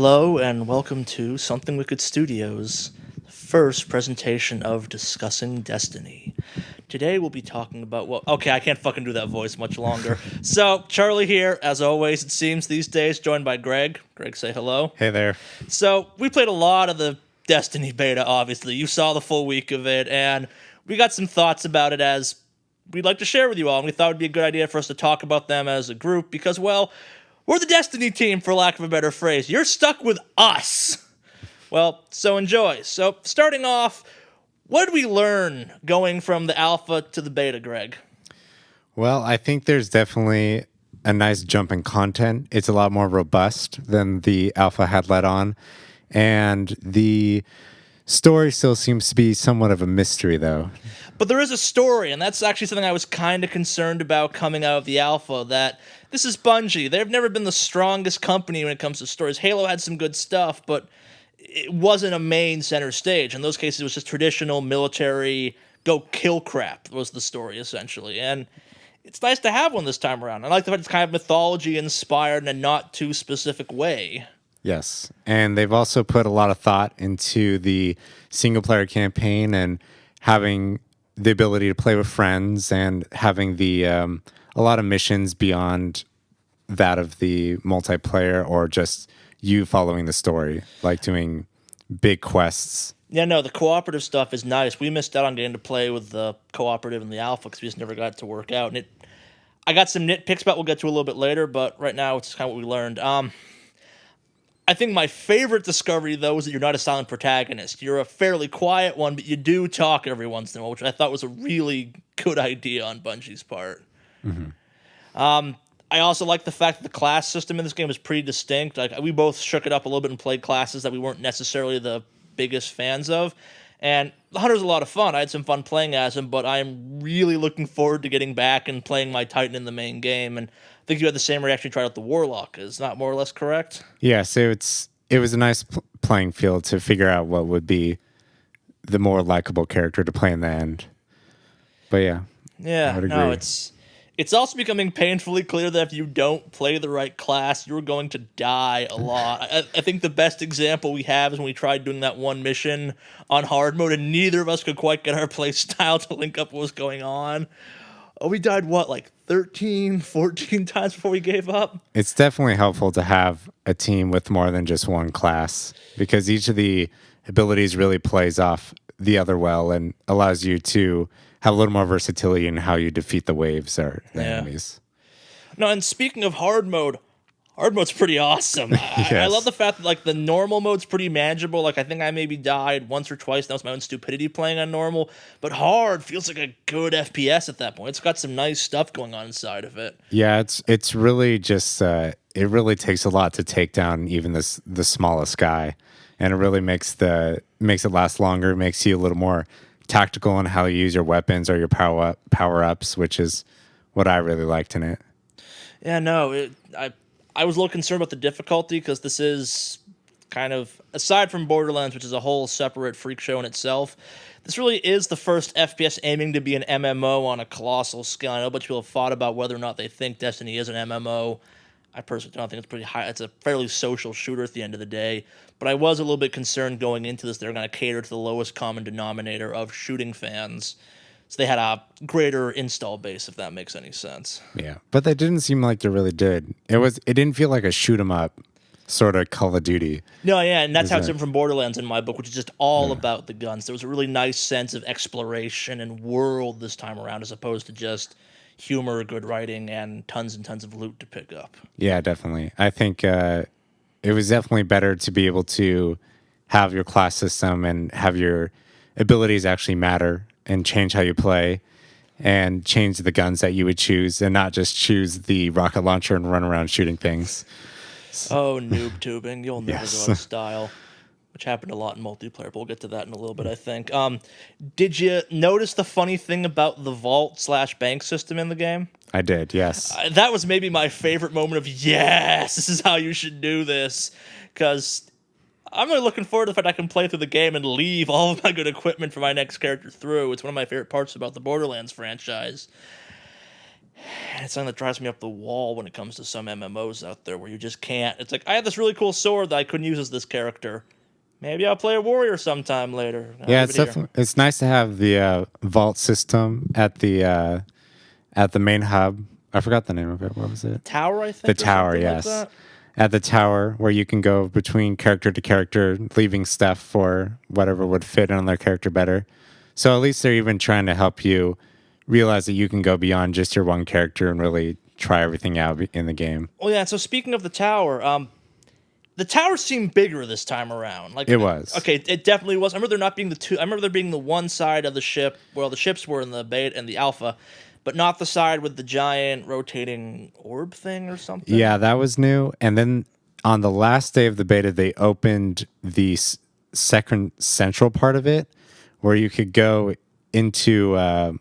Hello and welcome to Something Wicked Studios, first presentation of Discussing Destiny. Today we'll be talking about, okay, I can't fucking do that voice much longer. So, Charlie here, as always, it seems these days, joined by Greg. Greg, say hello. Hey there. So, we played a lot of the Destiny beta, obviously. You saw the full week of it, and we got some thoughts about it as we'd like to share with you all, and we thought it would be a good idea for us to talk about them as a group because, well, we're the Destiny team, for lack of a better phrase. You're stuck with us. Well, so enjoy. So, starting off, what did we learn going from the alpha to the beta, Greg? Well, I think there's definitely a nice jump in content. It's a lot more robust than the alpha had let on. And the story still seems to be somewhat of a mystery, though. But there is a story, and that's actually something I was kind of concerned about coming out of the alpha, that this is Bungie. They've never been the strongest company when it comes to stories. Halo had some good stuff, but it wasn't a main center stage. In those cases, it was just traditional military, go kill crap was the story, essentially. And it's nice to have one this time around. I like the fact it's kind of mythology-inspired in a not too specific way. Yes. And they've also put a lot of thought into the single-player campaign and having the ability to play with friends and having the a lot of missions beyond that of the multiplayer or just you following the story, like doing big quests. Yeah, no, the cooperative stuff is nice. We missed out on getting to play with the cooperative and the alpha because we just never got it to work out. And I got some nitpicks about we'll get to a little bit later, but right now it's kind of what we learned. I think my favorite discovery, though, is that you're not a silent protagonist. You're a fairly quiet one, but you do talk every once in a while, which I thought was a really good idea on Bungie's part. Mm-hmm. I also like the fact that the class system in this game is pretty distinct. Like, we both shook it up a little bit and played classes that we weren't necessarily the biggest fans of. And the Hunter's a lot of fun. I had some fun playing as him, but I'm really looking forward to getting back and playing my Titan in the main game. And I think you had the same reaction you tried out the Warlock. Is that more or less correct? Yeah, so it was a nice playing field to figure out what would be the more likable character to play in the end. But yeah, yeah, I would agree. No, it's also becoming painfully clear that if you don't play the right class, you're going to die a lot. I think the best example we have is when we tried doing that one mission on hard mode, and neither of us could quite get our play style to link up what was going on. Oh, we died, like 13, 14 times before we gave up? It's definitely helpful to have a team with more than just one class because each of the abilities really plays off the other well and allows you to have a little more versatility in how you defeat the waves or the enemies. No, and speaking of hard mode's pretty awesome. Yes. I love the fact that the normal mode's pretty manageable. I think I maybe died once or twice. That was my own stupidity playing on normal. But hard feels like a good FPS at that point. It's got some nice stuff going on inside of it. Yeah, it's really just it really takes a lot to take down even the smallest guy, and it really makes it last longer. It makes you a little more tactical in how you use your weapons or your power ups, which is what I really liked in it. Yeah, no, I was a little concerned about the difficulty because this is kind of, aside from Borderlands, which is a whole separate freak show in itself, this really is the first FPS aiming to be an MMO on a colossal scale. I know a bunch of people have fought about whether or not they think Destiny is an MMO. I personally don't think it's pretty high. It's a fairly social shooter at the end of the day. But I was a little bit concerned going into this. They're going to cater to the lowest common denominator of shooting fans. So they had a greater install base, if that makes any sense. Yeah, but that didn't seem like they really did. It didn't feel like a shoot 'em up sort of Call of Duty. No, yeah, and that's how it's different from Borderlands in my book, which is just all about the guns. There was a really nice sense of exploration and world this time around, as opposed to just humor, good writing, and tons of loot to pick up. Yeah, definitely. I think it was definitely better to be able to have your class system and have your abilities actually matter and change how you play and change the guns that you would choose and not just choose the rocket launcher and run around shooting things. Oh, noob tubing. You'll never Yes. go out of style. Which happened a lot in multiplayer, but we'll get to that in a little bit, I think. Did you notice the funny thing about the vault/bank system in the game? I did, yes. That was maybe my favorite moment of, yes, this is how you should do this. Because I'm really looking forward to the fact I can play through the game and leave all of my good equipment for my next character through. It's one of my favorite parts about the Borderlands franchise. And it's something that drives me up the wall when it comes to some MMOs out there where you just can't. It's like, I have this really cool sword that I couldn't use as this character. Maybe I'll play a warrior sometime later. I'll Yeah, leave it's it here. definitely it's nice to have the vault system at the main hub. I forgot the name of it. What was it? Tower, I The think, or tower, something like yes. that. At the tower where you can go between character to character, leaving stuff for whatever would fit on their character better. So at least they're even trying to help you realize that you can go beyond just your one character and really try everything out in the game. Oh yeah, so speaking of the tower seemed bigger this time around. Like, It was. okay, it definitely was. I remember there not being the two. I remember there being the one side of the ship where all the ships were in the beta and the alpha, but not the side with the giant rotating orb thing or something. Yeah, that was new. And then on the last day of the beta, they opened the second central part of it where you could go into a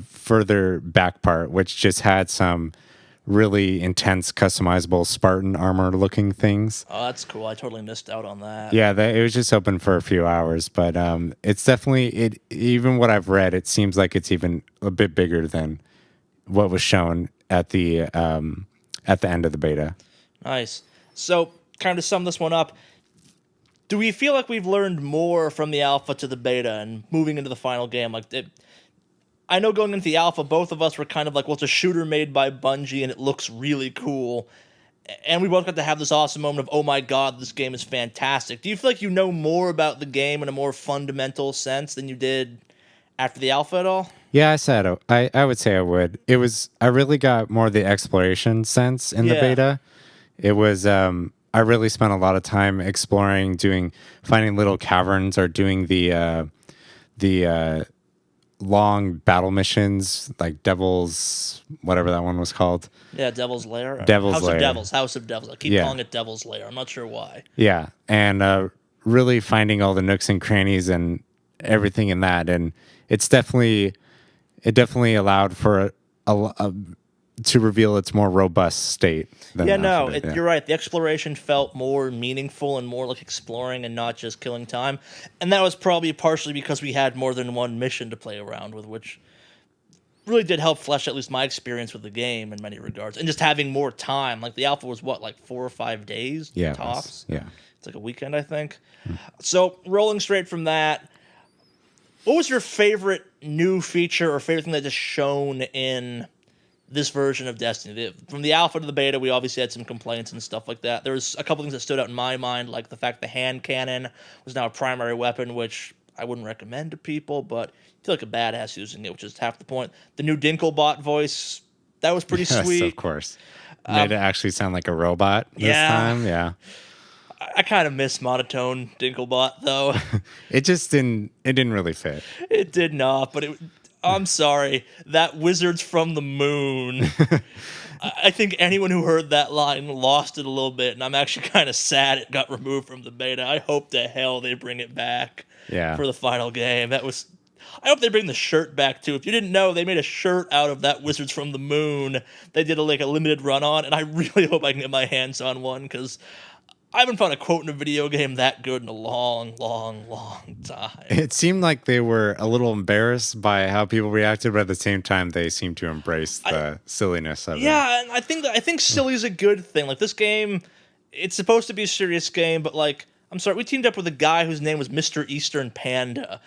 further back part, which just had some really intense customizable Spartan armor looking things. Oh, that's cool. I totally missed out on that. Yeah, it was just open for a few hours, but it's definitely it. Even what I've read, it seems like it's even a bit bigger than what was shown at the end of the beta. Nice. So, kind of to sum this one up, do we feel like we've learned more from the alpha to the beta and moving into the final game? I know going into the alpha, both of us were kind of like, well, it's a shooter made by Bungie and it looks really cool. And we both got to have this awesome moment of, oh my god, this game is fantastic. Do you feel like you know more about the game in a more fundamental sense than you did after the alpha at all? Yeah, I would say I would. I really got more of the exploration sense in the Yeah. beta. It was I really spent a lot of time exploring, finding little caverns or doing the long battle missions like Devil's whatever that one was called. Yeah, Devil's Lair. Devil's House Lair. of Devils. House of Devils. I keep Yeah. calling it Devil's Lair. I'm not sure why. Yeah, and really finding all the nooks and crannies and everything in that, and it definitely allowed for to reveal its more robust state. Than Yeah, Alpha no, did, yeah. you're right. The exploration felt more meaningful and more like exploring and not just killing time. And that was probably partially because we had more than one mission to play around with, which really did help flesh at least my experience with the game in many regards. And just having more time. Like, the alpha was what, like 4 or 5 days? Yeah, it was. Tops? Yeah. It's like a weekend, I think. So, rolling straight from that, what was your favorite new feature or favorite thing that just shown in this version of Destiny? From the alpha to the beta, we obviously had some complaints and stuff like that. There was a couple things that stood out in my mind, like the fact the hand cannon was now a primary weapon, which I wouldn't recommend to people, but I feel like a badass using it, which is half the point. The new Dinklebot voice, that was pretty Yes, sweet. of course. Made it actually sound like a robot this yeah. time. Yeah. I kind of miss monotone Dinklebot, though. It didn't really fit. It did not, but I'm sorry. That Wizards from the Moon. I think anyone who heard that line lost it a little bit, and I'm actually kind of sad it got removed from the beta. I hope to hell they bring it back Yeah. for the final game. I hope they bring the shirt back, too. If you didn't know, they made a shirt out of that Wizards from the Moon. They did a limited run on, and I really hope I can get my hands on one, because I haven't found a quote in a video game that good in a long, long, long time. It seemed like they were a little embarrassed by how people reacted, but at the same time, they seemed to embrace the silliness of it. Yeah, and I think silly is a good thing. Like, this game, it's supposed to be a serious game, but like, I'm sorry, we teamed up with a guy whose name was Mr. Eastern Panda.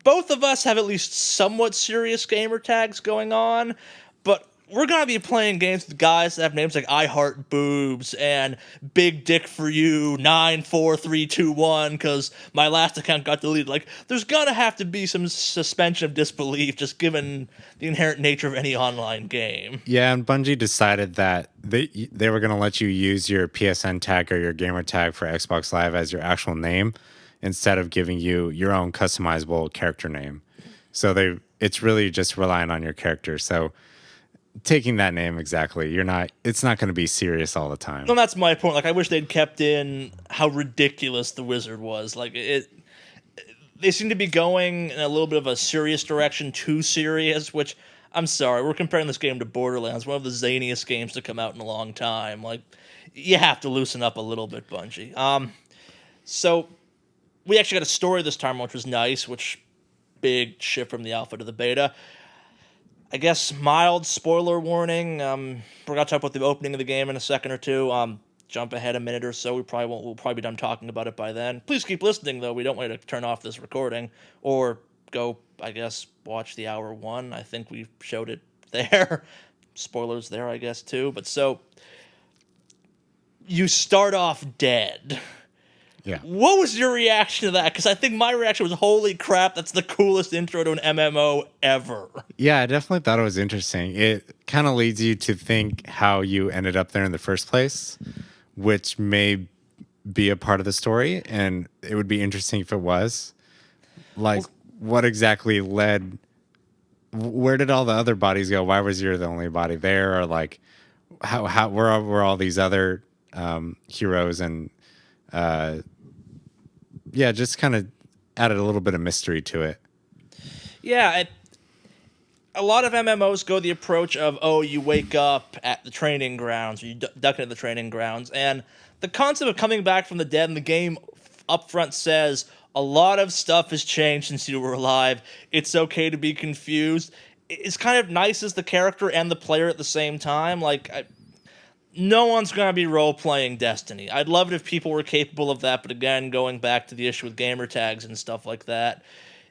Both of us have at least somewhat serious gamer tags going on, but we're gonna be playing games with guys that have names like I Heart Boobs and Big Dick for You 94321 because my last account got deleted. Like, there's gonna have to be some suspension of disbelief just given the inherent nature of any online game. Yeah, and Bungie decided that they were going to let you use your PSN tag or your gamer tag for Xbox Live as your actual name instead of giving you your own customizable character name. So it's really just relying on your character. So taking that name exactly, it's not going to be serious all the time. No, that's my point. Like, I wish they'd kept in how ridiculous the wizard was. Like, they seem to be going in a little bit of a serious direction, too serious, which, I'm sorry, we're comparing this game to Borderlands, one of the zaniest games to come out in a long time. Like, you have to loosen up a little bit, Bungie. So, we actually got a story this time, which was nice, big shift from the alpha to the beta. I guess mild spoiler warning. We're gonna talk about the opening of the game in a second or two. Jump ahead a minute or so. We'll probably be done talking about it by then. Please keep listening though. We don't want you to turn off this recording or go. I guess watch the hour one. I think we showed it there. Spoilers there, I guess too. But so you start off dead. Yeah. What was your reaction to that? Because I think my reaction was, holy crap, that's the coolest intro to an MMO ever. Yeah, I definitely thought it was interesting. It kind of leads you to think how you ended up there in the first place, which may be a part of the story, and it would be interesting if it was. Like, what exactly led... Where did all the other bodies go? Why was you the only body there? Or, like, how were all these other heroes and... yeah, just kind of added a little bit of mystery to it. Yeah, a lot of MMOs go the approach of, oh, you wake up at the training grounds, or you duck into the training grounds, and the concept of coming back from the dead in the game up front says, a lot of stuff has changed since you were alive. It's okay to be confused. It's kind of nice as the character and the player at the same time. Like, no one's going to be role-playing Destiny. I'd love it if people were capable of that, but again, going back to the issue with gamer tags and stuff like that,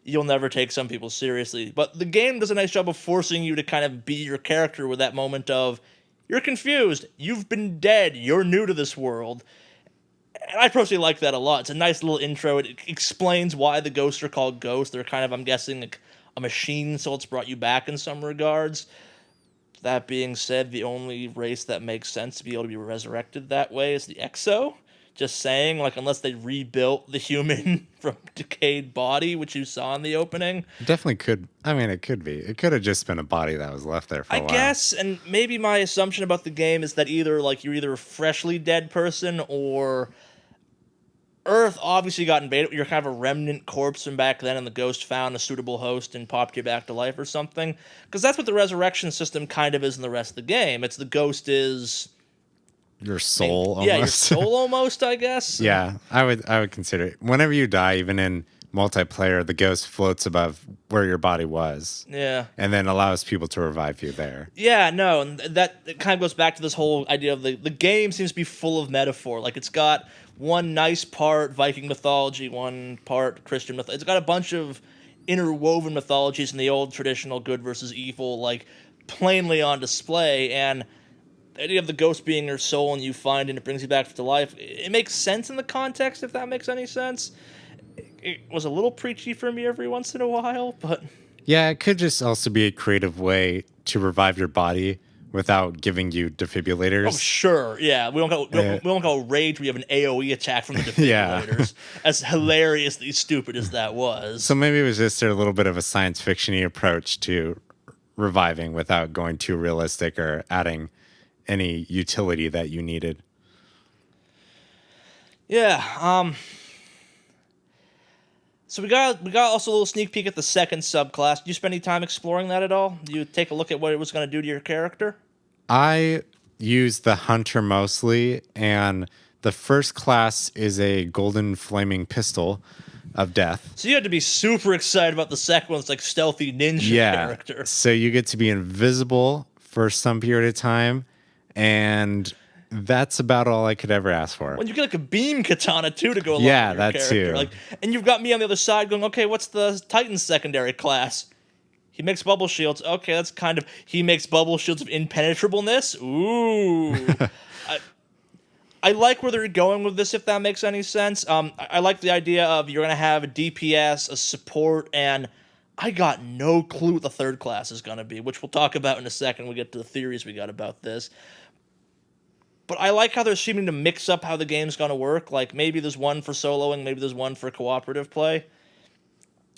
you'll never take some people seriously. But the game does a nice job of forcing you to kind of be your character with that moment of, you're confused, you've been dead, you're new to this world. And I personally like that a lot. It's a nice little intro. It explains why the ghosts are called ghosts. They're kind of, I'm guessing, like a machine, so it's brought you back in some regards. That being said, the only race that makes sense to be able to be resurrected that way is the Exo. Just saying, like, unless they rebuilt the human from decayed body, which you saw in the opening. It definitely could. I mean, it could be. It could have just been a body that was left there for a while. I guess, and maybe my assumption about the game is that you're either a freshly dead person or Earth obviously got invaded. You're kind of a remnant corpse from back then, and the ghost found a suitable host and popped you back to life or something. Because that's what the resurrection system kind of is in the rest of the game. It's the ghost is your soul, almost. Yeah, your soul almost, I guess. Yeah, I would consider it. Whenever you die, even in multiplayer, the ghost floats above where your body was. Yeah. And then allows people to revive you there. Yeah, no, and that kind of goes back to this whole idea of the game seems to be full of metaphor. Like, it's got one nice part Viking mythology, one part Christian mythology. It's got a bunch of interwoven mythologies in the old traditional good versus evil, like, plainly on display, and the idea of the ghost being your soul and you find it and it brings you back to life, it makes sense in the context, if that makes any sense. It was a little preachy for me every once in a while, but... Yeah, it could just also be a creative way to revive your body without giving you defibrillators. Oh, sure, yeah. We don't go rage. We have an AoE attack from the defibrillators. Yeah. As hilariously stupid as that was. So maybe it was just a little bit of a science fiction-y approach to reviving without going too realistic or adding any utility that you needed. Yeah, so we got also a little sneak peek at the second subclass. Did you spend any time exploring that at all? Did you take a look at what it was going to do to your character? I used the hunter mostly, and the first class is a golden flaming pistol of death. So you had to be super excited about the second one. It's like stealthy ninja character. So you get to be invisible for some period of time, and that's about all I could ever ask for. When you get like a beam katana too to go along with your that character. too. Like, and you've got me on the other side going, okay, what's the Titan's secondary class? He makes bubble shields. Okay, that's kind of... He makes bubble shields of impenetrableness? Ooh. I like where they're going with this, if that makes any sense. I like the idea of you're going to have a DPS, a support, and I got no clue what the third class is going to be, which we'll talk about in a second when we get to the theories we got about this. But I like how they're seeming to mix up how the game's going to work. Like, maybe there's one for soloing, maybe there's one for cooperative play.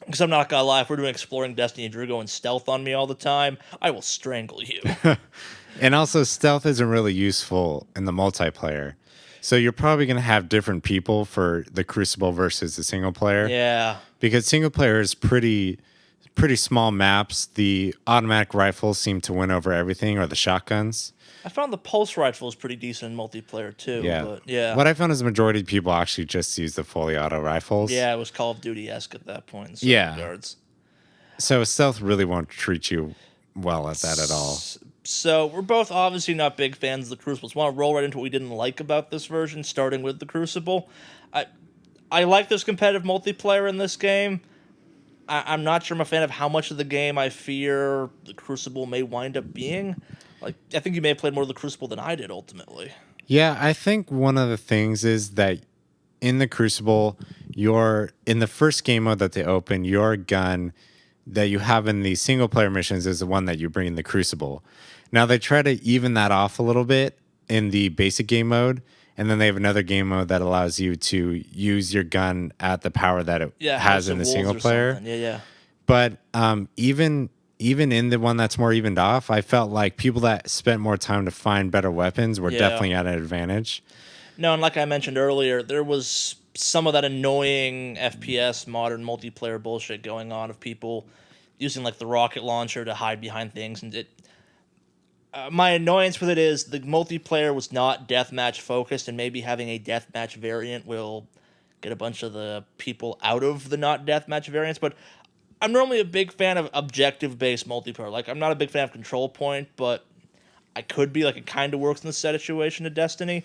Because I'm not going to lie, if we're doing Exploring Destiny and you're going stealth on me all the time, I will strangle you. And also, stealth isn't really useful in the multiplayer. So you're probably going to have different people for the Crucible versus the single player. Yeah. Because single player is pretty small maps. The automatic rifles seem to win over everything, or the shotguns. I found the pulse rifle is pretty decent in multiplayer too. Yeah. But yeah. What I found is the majority of people actually just use the fully auto rifles. Yeah, it was Call of Duty-esque at that point in some regards. So stealth really won't treat you well at that at all. So we're both obviously not big fans of the Crucible. So I want to roll right into what we didn't like about this version, starting with the Crucible. I like this competitive multiplayer in this game. I'm not sure I'm a fan of how much of the game I fear the Crucible may wind up being. Like, I think you may have played more of the Crucible than I did, ultimately. Yeah, I think one of the things is that in the Crucible, in the first game mode that they open, your gun that you have in the single player missions is the one that you bring in the Crucible. Now they try to even that off a little bit in the basic game mode, and then they have another game mode that allows you to use your gun at the power that it has in the single player. Yeah. But even in the one that's more evened off, I felt like people that spent more time to find better weapons were definitely at an advantage. No, and like I mentioned earlier, there was some of that annoying FPS modern multiplayer bullshit going on of people using like the rocket launcher to hide behind things, and my annoyance with it is the multiplayer was not deathmatch focused, and maybe having a deathmatch variant will get a bunch of the people out of the not deathmatch variants. But I'm normally a big fan of objective based multiplayer. Like, I'm not a big fan of Control Point, but I could be. Like, it kind of works in the situation of Destiny.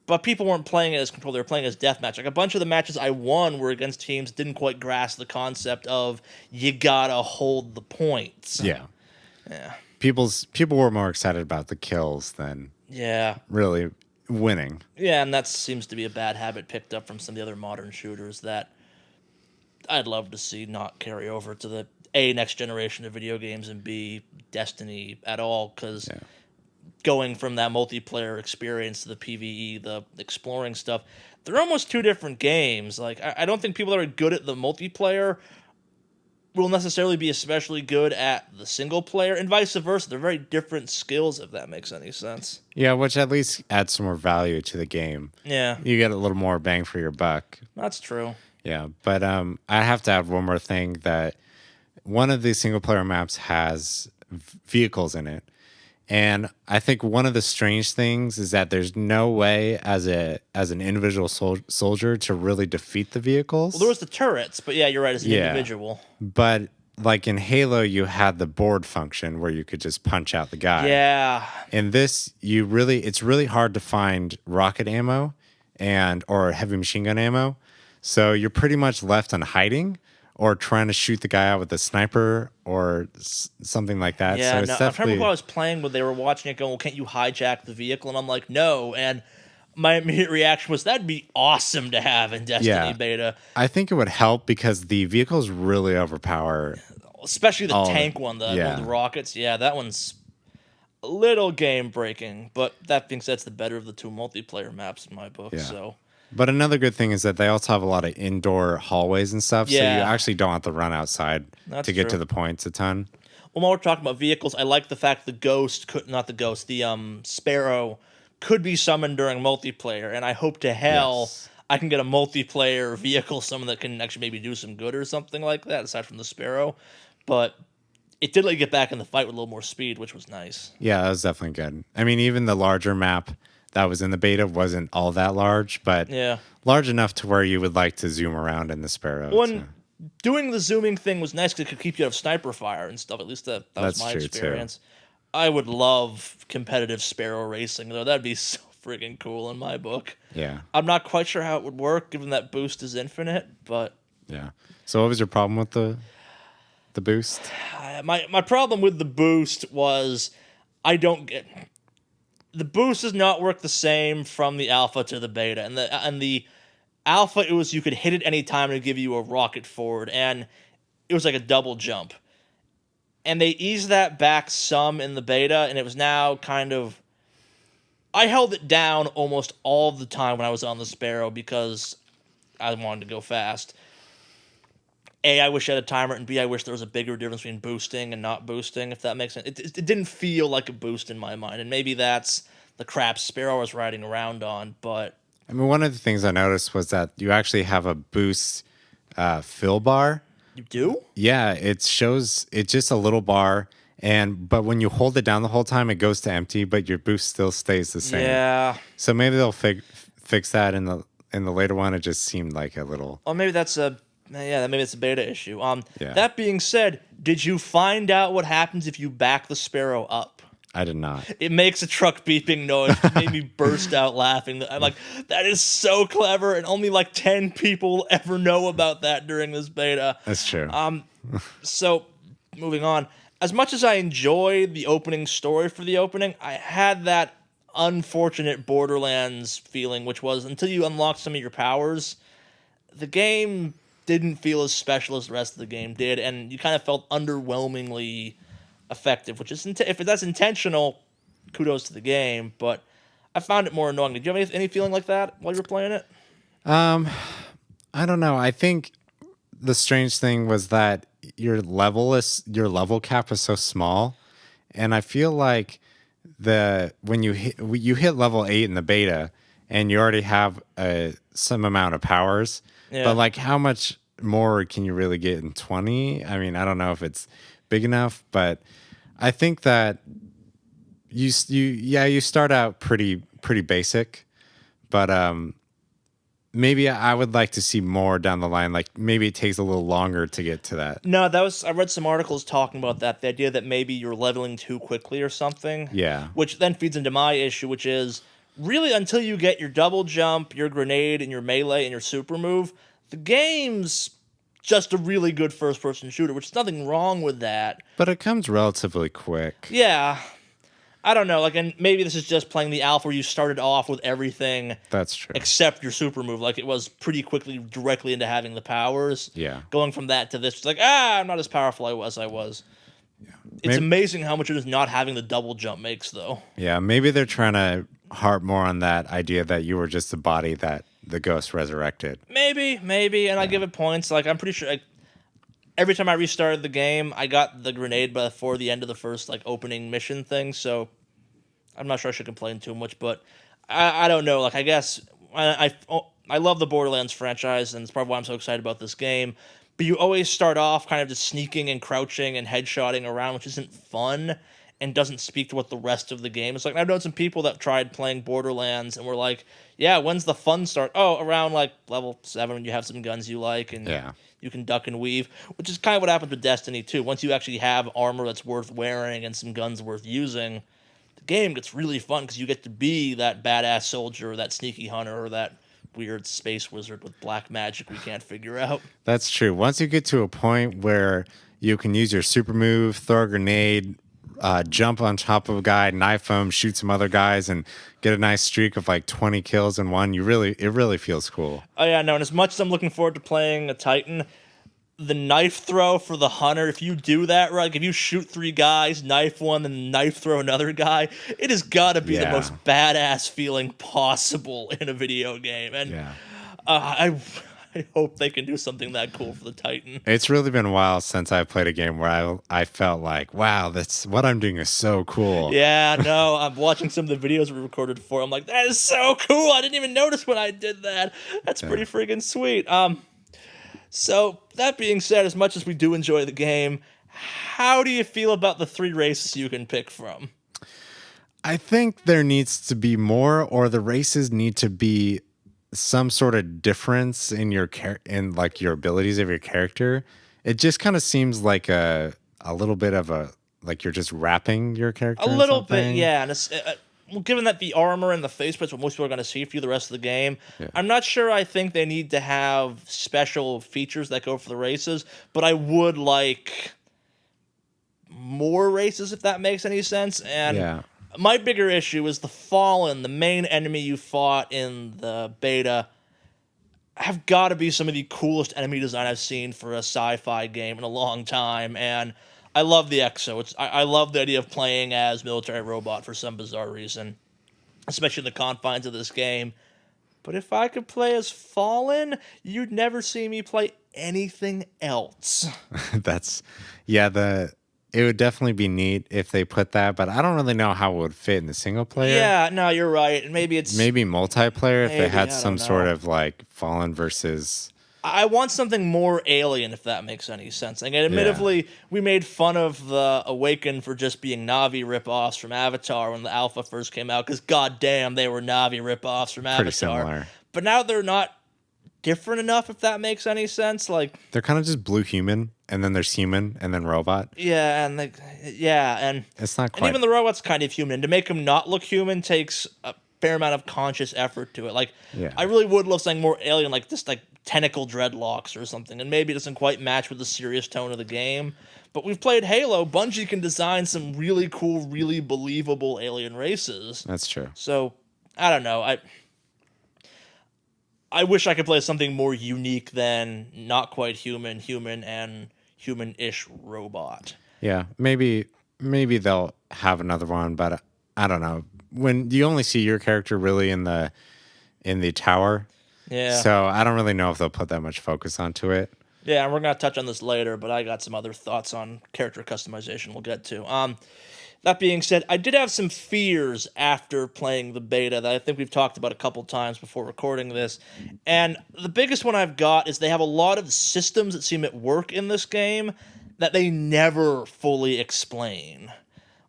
But people weren't playing it as Control, they were playing as deathmatch. Like, a bunch of the matches I won were against teams that didn't quite grasp the concept of you gotta hold the points. Yeah. Yeah. People were more excited about the kills than really winning. Yeah, and that seems to be a bad habit picked up from some of the other modern shooters that I'd love to see not carry over to the A, next generation of video games, and B, Destiny at all, because going from that multiplayer experience to the PvE, the exploring stuff, they're almost two different games. Like, I don't think people that are good at the multiplayer will necessarily be especially good at the single player, and vice versa. They're very different skills, if that makes any sense. Yeah, which at least adds some more value to the game. Yeah. You get a little more bang for your buck. That's true. Yeah, but I have to add one more thing, that one of the single player maps has vehicles in it. And I think one of the strange things is that there's no way as an individual soldier to really defeat the vehicles. Well, there was the turrets, but yeah, you're right, as an individual. But like in Halo, you had the board function where you could just punch out the guy. Yeah. In this, it's really hard to find rocket ammo or heavy machine gun ammo. So you're pretty much left on hiding or trying to shoot the guy out with a sniper or something like that. Yeah, so it's I remember when I was playing when they were watching it going, well, can't you hijack the vehicle? And I'm like, no. And my immediate reaction was, that'd be awesome to have in Destiny beta. I think it would help because the vehicles really overpower. Especially the tank one, one of the rockets. Yeah, that one's a little game-breaking. But that being said, it's the better of the two multiplayer maps in my book. Yeah. So. But another good thing is that they also have a lot of indoor hallways and stuff, so you actually don't have to run outside to get to the points a ton. Well, while we're talking about vehicles, I like the fact the Sparrow could be summoned during multiplayer, and I hope to hell I can get a multiplayer vehicle, someone that can actually maybe do some good or something like that, aside from the Sparrow. But it did let you get back in the fight with a little more speed, which was nice. Yeah, that was definitely good. I mean, even the larger map that was in the beta wasn't all that large, but large enough to where you would like to zoom around in the Sparrow. Doing the zooming thing was nice because it could keep you out of sniper fire and stuff. At least that was my experience. Too. I would love competitive Sparrow racing, though. That'd be so friggin' cool in my book. Yeah. I'm not quite sure how it would work, given that boost is infinite, but... Yeah. So what was your problem with the boost? My problem with the boost was I don't get... The boost does not work the same from the alpha to the beta. And the alpha, it was you could hit it any time and give you a rocket forward, and it was like a double jump. And they eased that back some in the beta, and it was now kind of... I held it down almost all the time when I was on the Sparrow because I wanted to go fast. A, I wish I had a timer, and B, I wish there was a bigger difference between boosting and not boosting, if that makes sense. It didn't feel like a boost in my mind, and maybe that's the crap Sparrow I was riding around on, but... I mean, one of the things I noticed was that you actually have a boost fill bar. You do? Yeah, it's just a little bar, but when you hold it down the whole time, it goes to empty, but your boost still stays the same. Yeah. So maybe they'll fix that in the later one. It just seemed like a little... Or maybe that's a Yeah, maybe it's a beta issue. Yeah. That being said, did you find out what happens if you back the Sparrow up? I did not. It makes a truck beeping noise, which made me burst out laughing. I'm like, that is so clever, and only like 10 people ever know about that during this beta. That's true. So, moving on. As much as I enjoyed the opening story for the opening, I had that unfortunate Borderlands feeling, which was until you unlock some of your powers, the game didn't feel as special as the rest of the game did, and you kind of felt underwhelmingly effective, which is, if that's intentional, kudos to the game, but I found it more annoying. Did you have any feeling like that while you were playing it? I don't know. I think the strange thing was that your level cap is so small, and I feel like when you hit level 8 in the beta, and you already have some amount of powers, but like how much more can you really get in 20? I mean, I don't know if it's big enough, but I think that you start out pretty basic, but maybe I would like to see more down the line. Like maybe it takes a little longer to get to that. No, I read some articles talking about that. The idea that maybe you're leveling too quickly or something. Yeah. Which then feeds into my issue, which is really until you get your double jump, your grenade, and your melee and your super move, the game's just a really good first-person shooter, which is nothing wrong with that. But it comes relatively quick. Yeah. I don't know, like, and maybe this is just playing the alpha where you started off with everything. That's true. Except your super move. Like, it was pretty quickly directly into having the powers. Yeah. Going from that to this, it's like, I'm not as powerful as I was. Yeah. It's amazing how much just not having the double jump makes, though. Yeah, maybe they're trying to harp more on that idea that you were just the body that the ghost resurrected. Maybe, and I give it points. Like, I'm pretty sure, like, every time I restarted the game, I got the grenade before the end of the first like opening mission thing, so I'm not sure I should complain too much, but I don't know. Like, I guess I love the Borderlands franchise, and it's probably why I'm so excited about this game. But you always start off kind of just sneaking and crouching and headshotting around, which isn't fun and doesn't speak to what the rest of the game is like. And I've known some people that tried playing Borderlands and were like, yeah, when's the fun start? Oh, around like level 7 when you have some guns you like and you can duck and weave, which is kind of what happens with Destiny 2. Once you actually have armor that's worth wearing and some guns worth using, the game gets really fun because you get to be that badass soldier or that sneaky hunter or that weird space wizard with black magic we can't figure out. That's true. Once you get to a point where you can use your super move, throw a grenade, jump on top of a guy, knife him, shoot some other guys, and get a nice streak of like 20 kills in one, it really feels cool. Oh yeah, no, and as much as I'm looking forward to playing a Titan, the knife throw for the hunter, if you do that right, like if you shoot 3 guys, knife one, then knife throw another guy, it has got to be the most badass feeling possible in a video game. And I hope they can do something that cool for the Titan. It's really been a while since I played a game where I felt like, wow, that's what I'm doing is so cool. Yeah, no, I'm watching some of the videos we recorded for. I'm like, that is so cool. I didn't even notice when I did that. That's pretty freaking sweet. So that being said, as much as we do enjoy the game, how do you feel about the 3 races you can pick from? I think there needs to be more, or the races need to be some sort of difference in your like your abilities of your character. It just kind of seems like a little bit of a, like you're just wrapping your character. A little bit, yeah. And it's, well, given that the armor and the faceplate's what most people are going to see for you the rest of the game, I'm not sure I think they need to have special features that go for the races, but I would like more races if that makes any sense. And my bigger issue is the Fallen, the main enemy you fought in the beta, have got to be some of the coolest enemy design I've seen for a sci-fi game in a long time, and I love the Exo. I love the idea of playing as military robot for some bizarre reason, especially in the confines of this game. But if I could play as Fallen, you'd never see me play anything else. It would definitely be neat if they put that, but I don't really know how it would fit in the single player. Yeah, no, you're right. Maybe multiplayer if they had some sort of like Fallen versus. I want something more Alien, if that makes any sense. Like, admittedly, we made fun of the Awakened for just being Na'vi ripoffs from Avatar when the alpha first came out, because goddamn, they were Na'vi ripoffs from Avatar. Pretty similar. But now they're not different enough, if that makes any sense. Like, They're kind of just blue human, and then there's human, and then robot. yeah, and like, yeah, It's not and quite. even the robot's kind of human. And to make him not look human takes a fair amount of conscious effort to it. Like, Yeah. I really would love something more alien, like this, like tentacle dreadlocks or something. And maybe it doesn't quite match with the serious tone of the game. But we've played Halo. Bungie can design some really cool, really believable alien races. That's true. So I don't know. I wish I could play something more unique than not quite human, human, and human-ish robot. Yeah, maybe they'll have another one, but I don't know. When you only see your character really in the tower, Yeah. so I don't really know if they'll put that much focus onto it. Yeah, and we're gonna touch on this later, but I got some other thoughts on character customization we'll get to. That being said, I did have some fears after playing the beta that I think we've talked about a couple times before recording this. And the biggest one I've got is they have a lot of systems that seem at work in this game that they never fully explain.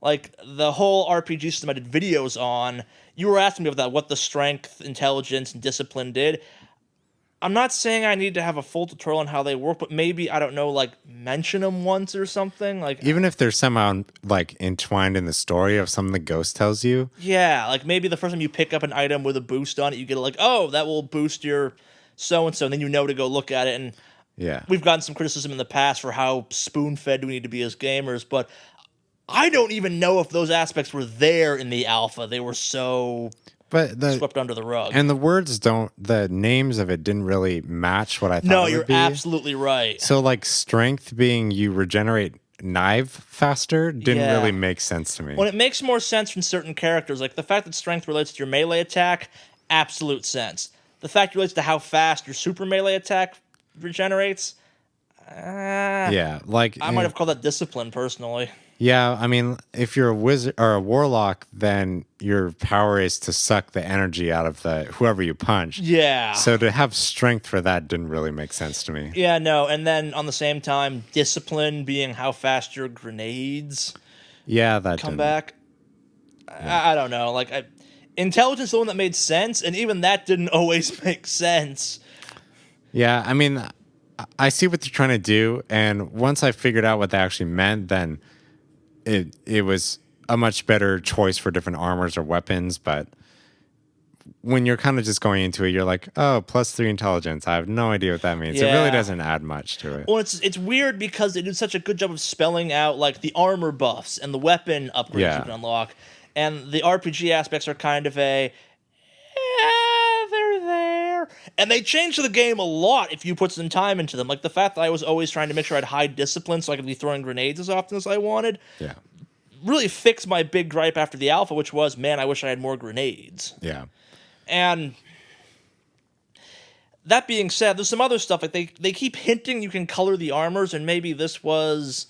Like, the whole RPG system I did videos on, you were asking me about that, what the strength, intelligence, and discipline did. I'm not saying I need to have a full tutorial on how they work, but maybe, I don't know, like, mention them once or something. Like, Even if they're somehow like entwined in the story of something the ghost tells you. yeah, like maybe the first time you pick up an item with a boost on it, you get like, oh, that will boost your so-and-so, and then you know to go look at it. And Yeah. we've gotten some criticism in the past for how spoon-fed we need to be as gamers, but I don't even know if those aspects were there in the alpha. They were so But swept under the rug. and the names of it didn't really match what I thought No, it you're would be. absolutely right. So like strength being you regenerate knife faster didn't Yeah. really make sense to me. When it makes more sense from certain characters, like the fact that strength relates to your melee attack, absolute sense. The fact it relates to how fast your super melee attack regenerates, Yeah, like I might have called that discipline personally. yeah, I mean, if you're a wizard or a warlock, then your power is to suck the energy out of the whoever you punch. Yeah. So to have strength for that didn't really make sense to me. Yeah, no, and then on the same time, discipline being how fast your grenades Yeah, that come didn't. back. I don't know. Like, intelligence is the one that made sense, and even that didn't always make sense. Yeah, I mean, I see what they're trying to do, and once I figured out what they actually meant, then it was a much better choice for different armors or weapons. But when you're kind of just going into it, you're like, oh, +3 intelligence. I have no idea what that means. It Yeah. really doesn't add much to it. Well, it's weird because they did such a good job of spelling out like the armor buffs and the weapon upgrades Yeah. you can unlock, and the RPG aspects are kind of a they're there, and they changed the game a lot if you put some time into them. Like the fact that I was always trying to make sure I had high discipline so I could be throwing grenades as often as I wanted Yeah, really fixed my big gripe after the alpha, which was, man, I wish I had more grenades. yeah. And that being said, there's some other stuff. Like they keep hinting you can color the armors, and maybe this was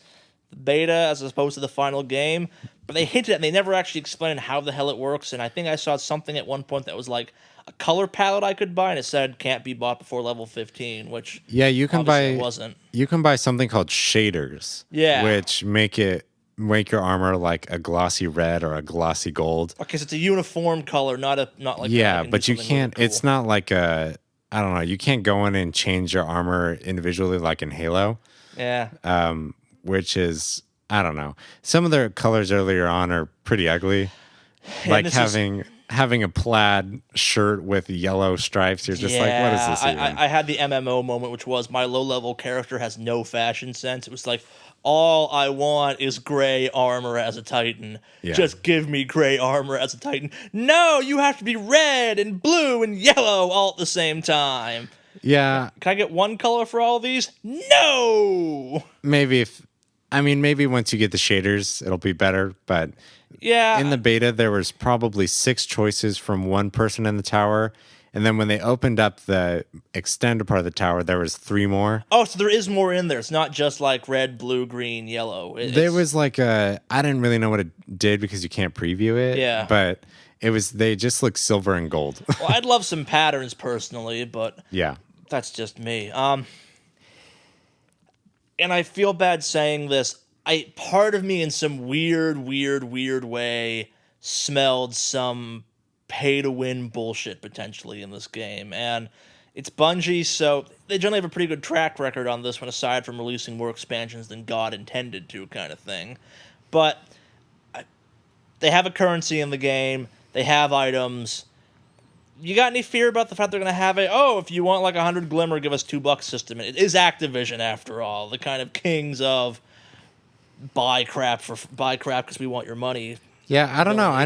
the beta as opposed to the final game. But they hinted at it, and they never actually explained how the hell it works. And I think I saw something at one point that was like a color palette I could buy, and it said can't be bought before level 15, which Yeah, you can obviously buy it wasn't. you can buy something called shaders. Yeah. Which make your armor like a glossy red or a glossy gold. Okay, so it's a uniform color, not like Yeah, I can do but you something really can't cool. it's not like I don't know, you can't go in and change your armor individually like in Halo. Yeah. Which is I don't know. Some of their colors earlier on are pretty ugly. Like this is- having a plaid shirt with yellow stripes. You're just like, what is this even? I had the MMO moment, which was my low-level character has no fashion sense. It was like, all I want is gray armor as a Titan. Yeah. Just give me gray armor as a Titan. No, you have to be red and blue and yellow all at the same time. Yeah, Can I get one color for all of these? No! maybe maybe once you get the shaders, it'll be better. But Yeah. in the beta, there was probably 6 choices from one person in the tower. And then when they opened up the extended part of the tower, there was 3 more. Oh, so there is more in there. It's not just like red, blue, green, yellow. There was like I didn't really know what it did because you can't preview it. Yeah. But they just look silver and gold. Well, I'd love some patterns personally, but Yeah. that's just me. And I feel bad saying this. Part of me in some weird way smelled some pay to win bullshit potentially in this game. And It's Bungie, so they generally have a pretty good track record on this one, aside from releasing more expansions than God intended to, kind of thing. But they have a currency in the game. They have items. You got any fear about the fact they're going to have if you want like 100 Glimmer, give us $2 system? It is Activision, after all, the kind of kings of buy crap because we want your money. Yeah, I don't know. I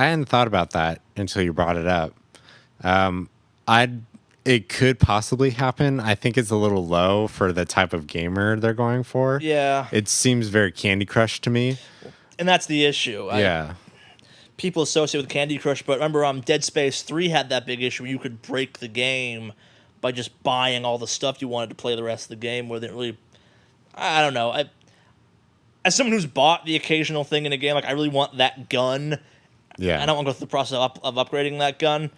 hadn't thought about that until you brought it up. It could possibly happen. I think it's a little low for the type of gamer they're going for. Yeah. It seems very Candy Crush to me. And that's the issue. Yeah. People associate with Candy Crush, but remember, Dead Space 3 had that big issue where you could break the game by just buying all the stuff you wanted to play the rest of the game, where they didn't really. I don't know. As someone who's bought the occasional thing in a game, like, I really want that gun. Yeah. I don't want to go through the process of upgrading that gun.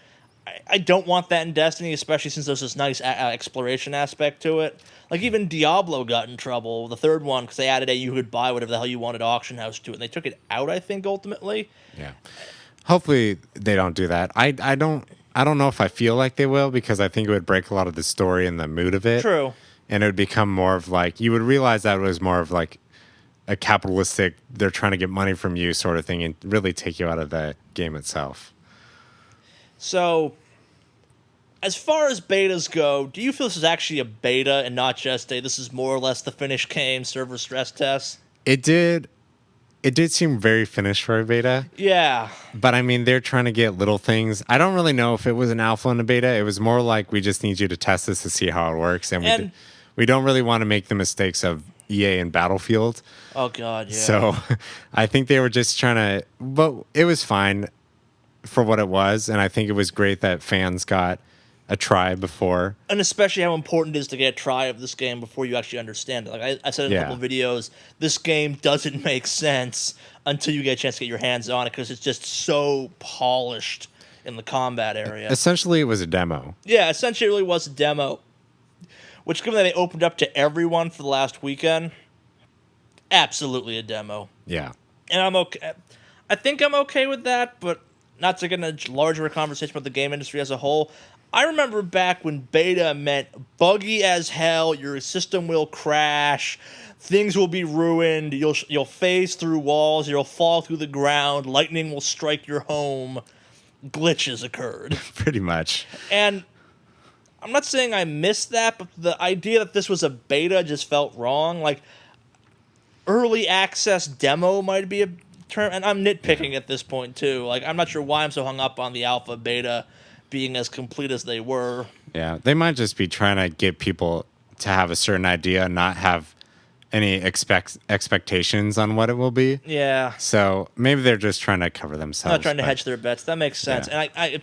I don't want that in Destiny, especially since there's this nice exploration aspect to it. Like, even Diablo got in trouble, the third one, because they added you could buy whatever the hell you wanted auction house to it, and they took it out, I think, ultimately. Yeah. Hopefully they don't do that. I don't know if I feel like they will, because I think it would break a lot of the story and the mood of it. True. And it would become more of like, you would realize that it was more of like a capitalistic, they're trying to get money from you sort of thing, and really take you out of the game itself. So, as far as betas go, do you feel this is actually a beta and not just this is more or less the finished game server stress test? It did seem very finished for a beta. Yeah. But I mean, they're trying to get little things. I don't really know if it was an alpha and a beta. It was more like, we just need you to test this to see how it works. And we don't really want to make the mistakes of EA and Battlefield. Oh, God, yeah. So I think they were just trying to, but it was fine for what it was. And I think it was great that fans got a try before. And especially how important it is to get a try of this game before you actually understand it. Like I said in a couple of videos, this game doesn't make sense until you get a chance to get your hands on it, because it's just so polished in the combat area. Essentially, it was a demo. Yeah, essentially it really was a demo. Which, given that they opened up to everyone for the last weekend, absolutely a demo. Yeah. And I'm okay. I think I'm okay with that, but not to get in a larger conversation about the game industry as a whole. I remember back when beta meant buggy as hell, your system will crash, things will be ruined, you'll phase through walls, you'll fall through the ground, lightning will strike your home. Glitches occurred. Pretty much. And I'm not saying I missed that, but the idea that this was a beta just felt wrong. Like, early access demo might be a term, and I'm nitpicking at this point too. Like, I'm not sure why I'm so hung up on the alpha beta being as complete as they were. Yeah, they might just be trying to get people to have a certain idea and not have any expectations on what it will be. Yeah. So maybe they're just trying to cover themselves. Not trying to hedge their bets. That makes sense. Yeah. And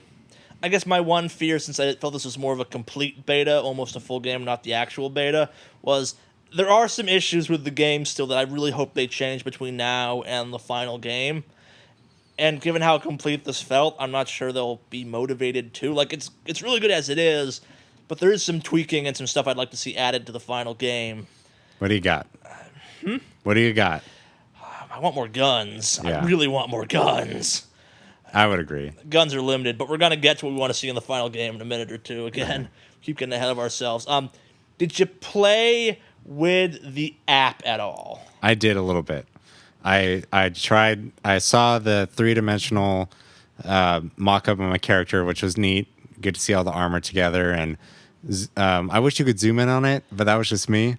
I guess my one fear, since I felt this was more of a complete beta, almost a full game, not the actual beta, was there are some issues with the game still that I really hope they change between now and the final game. And given how complete this felt, I'm not sure they'll be motivated to. Like, it's really good as it is, but there is some tweaking and some stuff I'd like to see added to the final game. What do you got? What do you got? I want more guns. Yeah. I really want more guns. I would agree. Guns are limited, but we're going to get to what we want to see in the final game in a minute or two. Again, keep getting ahead of ourselves. Did you play with the app at all? I did a little bit. I tried. I saw the 3-dimensional mock-up of my character, which was neat. Good to see all the armor together, and I wish you could zoom in on it, but that was just me.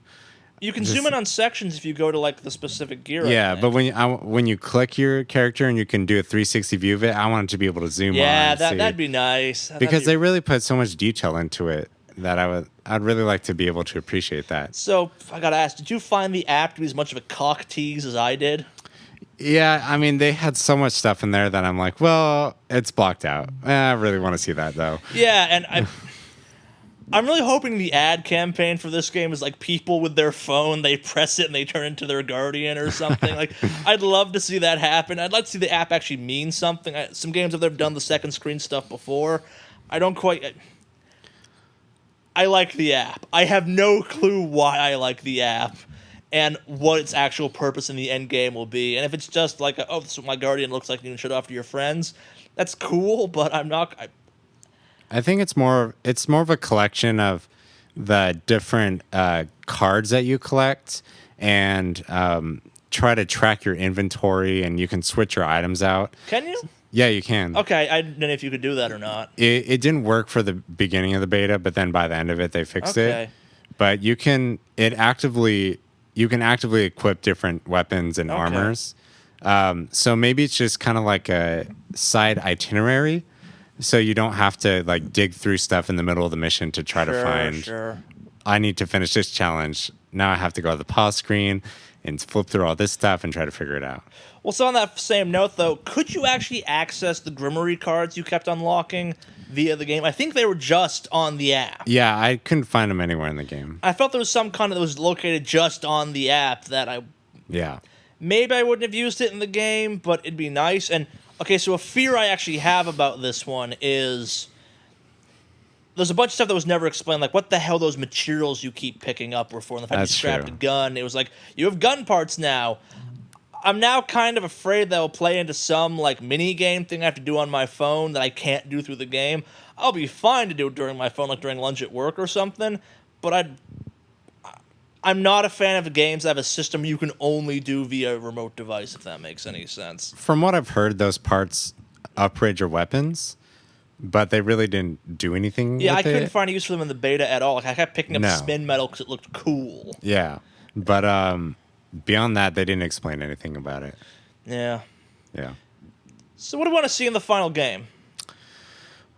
You can zoom in on sections if you go to like the specific gear. Yeah, but when you click your character and you can do a 360 view of it, I wanted to be able to zoom. Yeah, on that'd be nice. Because they really put so much detail into it that I'd really like to be able to appreciate that. So I gotta ask, did you find the app to be as much of a cock tease as I did? Yeah, I mean, they had so much stuff in there that I'm like, well, it's blocked out. I really want to see that, though. Yeah, and I'm really hoping the ad campaign for this game is like people with their phone, they press it and they turn into their guardian or something. Like, I'd love to see that happen. I'd like to see the app actually mean something. Some games have done the second screen stuff before. I like the app. I have no clue why I like the app and what its actual purpose in the end game will be. And if it's just like, this is what my guardian looks like, you can show it off to your friends, that's cool, but I'm not... I think it's more of a collection of the different cards that you collect and try to track your inventory, and you can switch your items out. Can you? Yeah, you can. Okay, I didn't know if you could do that or not. It didn't work for the beginning of the beta, but then by the end of it, they fixed Okay. it. But you can actively equip different weapons and armors. So maybe it's just kind of like a side itinerary, so you don't have to like dig through stuff in the middle of the mission to try to find. Sure. I need to finish this challenge. Now I have to go to the pause screen and flip through all this stuff and try to figure it out. Well, so on that same note, though, could you actually access the Grimoire cards you kept unlocking via the game? I think they were just on the app. Yeah, I couldn't find them anywhere in the game. I felt there was some kind that was located just on the app that Yeah. maybe I wouldn't have used it in the game, but it'd be nice. And, okay, so a fear I actually have about this one is there's a bunch of stuff that was never explained, like what the hell those materials you keep picking up were for, and the fact you That's strapped true. a gun. It was like, you have gun parts now. I'm now kind of afraid that I'll play into some like mini game thing I have to do on my phone that I can't do through the game. I'll be fine to do it during my phone, like during lunch at work or something. But I'm not a fan of games that have a system you can only do via a remote device, if that makes any sense. From what I've heard, those parts upgrade your weapons, but they really didn't do anything. Yeah, with I couldn't it. find a use for them in the beta at all. Like, I kept picking up No. spin metal because it looked cool. Yeah, but beyond that, they didn't explain anything about it. Yeah. Yeah. So what do we want to see in the final game?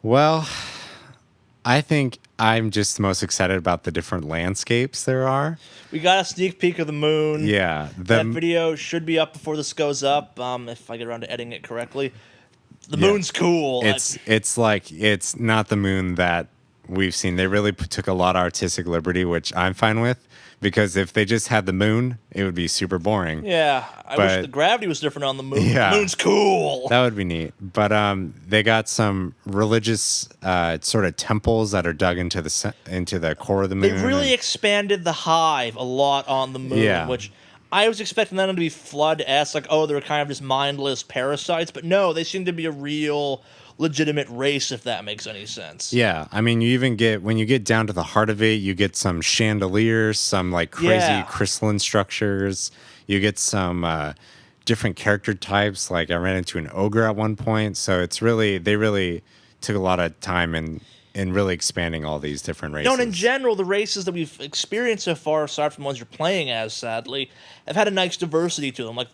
Well, I think I'm just most excited about the different landscapes there are. We got a sneak peek of the moon. Yeah, That video should be up before this goes up, if I get around to editing it correctly. The moon's cool. It's like it's not the moon that we've seen. They really took a lot of artistic liberty, which I'm fine with, because if they just had the moon, it would be super boring. Yeah, I wish the gravity was different on the moon. Yeah. The moon's cool. That would be neat. But they got some religious sort of temples that are dug into the core of the moon. They really expanded the hive a lot on the moon, Yeah. which I was expecting them to be Flood-esque, like, oh, they're kind of just mindless parasites, but no, they seem to be a real, legitimate race, if that makes any sense. Yeah, I mean, you even get, when you get down to the heart of it, you get some chandeliers, some like crazy crystalline structures. You get some different character types. Like I ran into an ogre at one point, so it's really, they really took a lot of time in really expanding all these different races. No, and in general, the races that we've experienced so far, aside from the ones you're playing as, sadly, have had a nice diversity to them. Like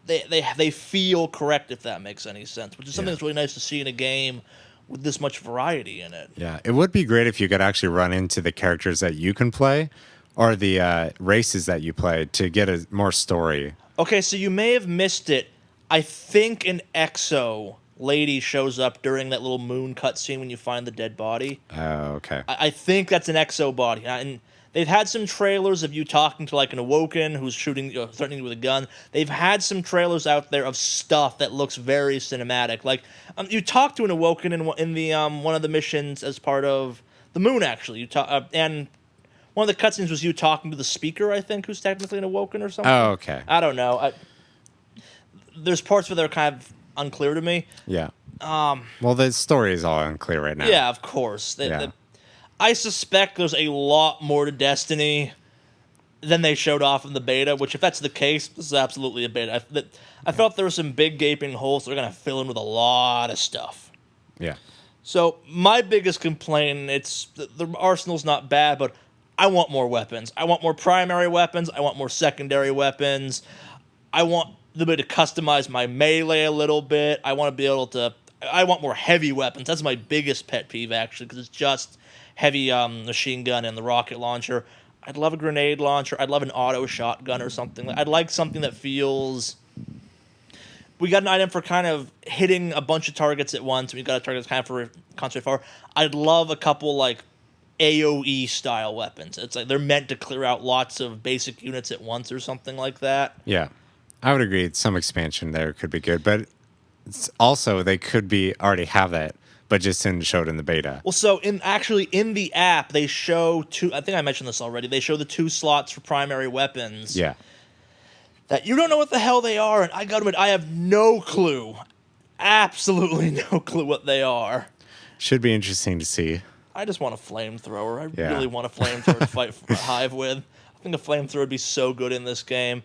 they feel correct, if that makes any sense, which is something that's really nice to see in a game with this much variety in it. Yeah, it would be great if you could actually run into the characters that you can play or the races that you play to get a more story. Okay, so you may have missed it. I think an Exo lady shows up during that little moon cutscene when you find the dead body. Oh, okay. I think that's an Exo body. And they've had some trailers of you talking to like an Awoken who's shooting, threatening you with a gun. They've had some trailers out there of stuff that looks very cinematic. Like you talk to an Awoken in the one of the missions as part of the moon. Actually, you talk and one of the cutscenes was you talking to the speaker. I think who's technically an Awoken or something. Oh, okay. I don't know. There's parts where they're kind of unclear to me. Yeah. Well, the story is all unclear right now. Yeah, of course. I suspect there's a lot more to Destiny than they showed off in the beta, which, if that's the case, this is absolutely a beta. I felt there were some big gaping holes they're going to fill in with a lot of stuff. Yeah. So, my biggest complaint, it's the arsenal's not bad, but I want more weapons. I want more primary weapons. I want more secondary weapons. I want the ability to customize my melee a little bit. I want to be able to... I want more heavy weapons. That's my biggest pet peeve, actually, because it's just heavy machine gun and the rocket launcher. I'd love a grenade launcher. I'd love an auto shotgun or something. I'd like something that feels... We got an item for kind of hitting a bunch of targets at once. We got a target that's kind of for concentrate fire. I'd love a couple, like, AoE-style weapons. It's like they're meant to clear out lots of basic units at once or something like that. Yeah. I would agree. Some expansion there could be good, but also they could be already have that, but just didn't show it in the beta. Well, so in the app, they show two. I think I mentioned this already. They show the 2 slots for primary weapons. Yeah. That you don't know what the hell they are, and I gotta admit, I have no clue. Absolutely no clue what they are. Should be interesting to see. I just want a flamethrower. I Yeah. really want a flamethrower to fight for a hive with. I think a flamethrower would be so good in this game.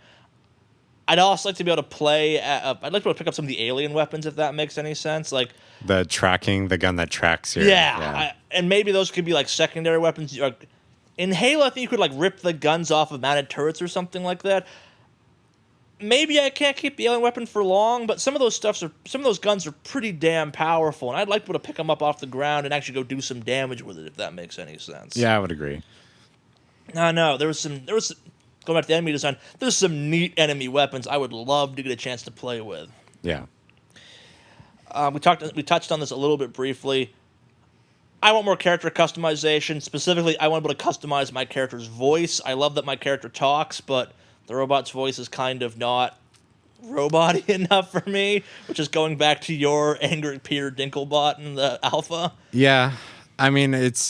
I'd also like to be able to play. I'd like to be able to pick up some of the alien weapons, if that makes any sense. Like The gun that tracks your. yeah. And maybe those could be like secondary weapons. In Halo, I think you could like rip the guns off of mounted turrets or something like that. Maybe I can't keep the alien weapon for long, but some of those guns are pretty damn powerful, and I'd like to be able to pick them up off the ground and actually go do some damage with it, if that makes any sense. Yeah, I would agree. No, there was going back to the enemy design. There's some neat enemy weapons I would love to get a chance to play with. Yeah. We touched on this a little bit briefly. I want more character customization. Specifically, I want to be able to customize my character's voice. I love that my character talks, but the robot's voice is kind of not robot-y enough for me, which is going back to your angry Peter Dinklebot in the alpha. Yeah. I mean, the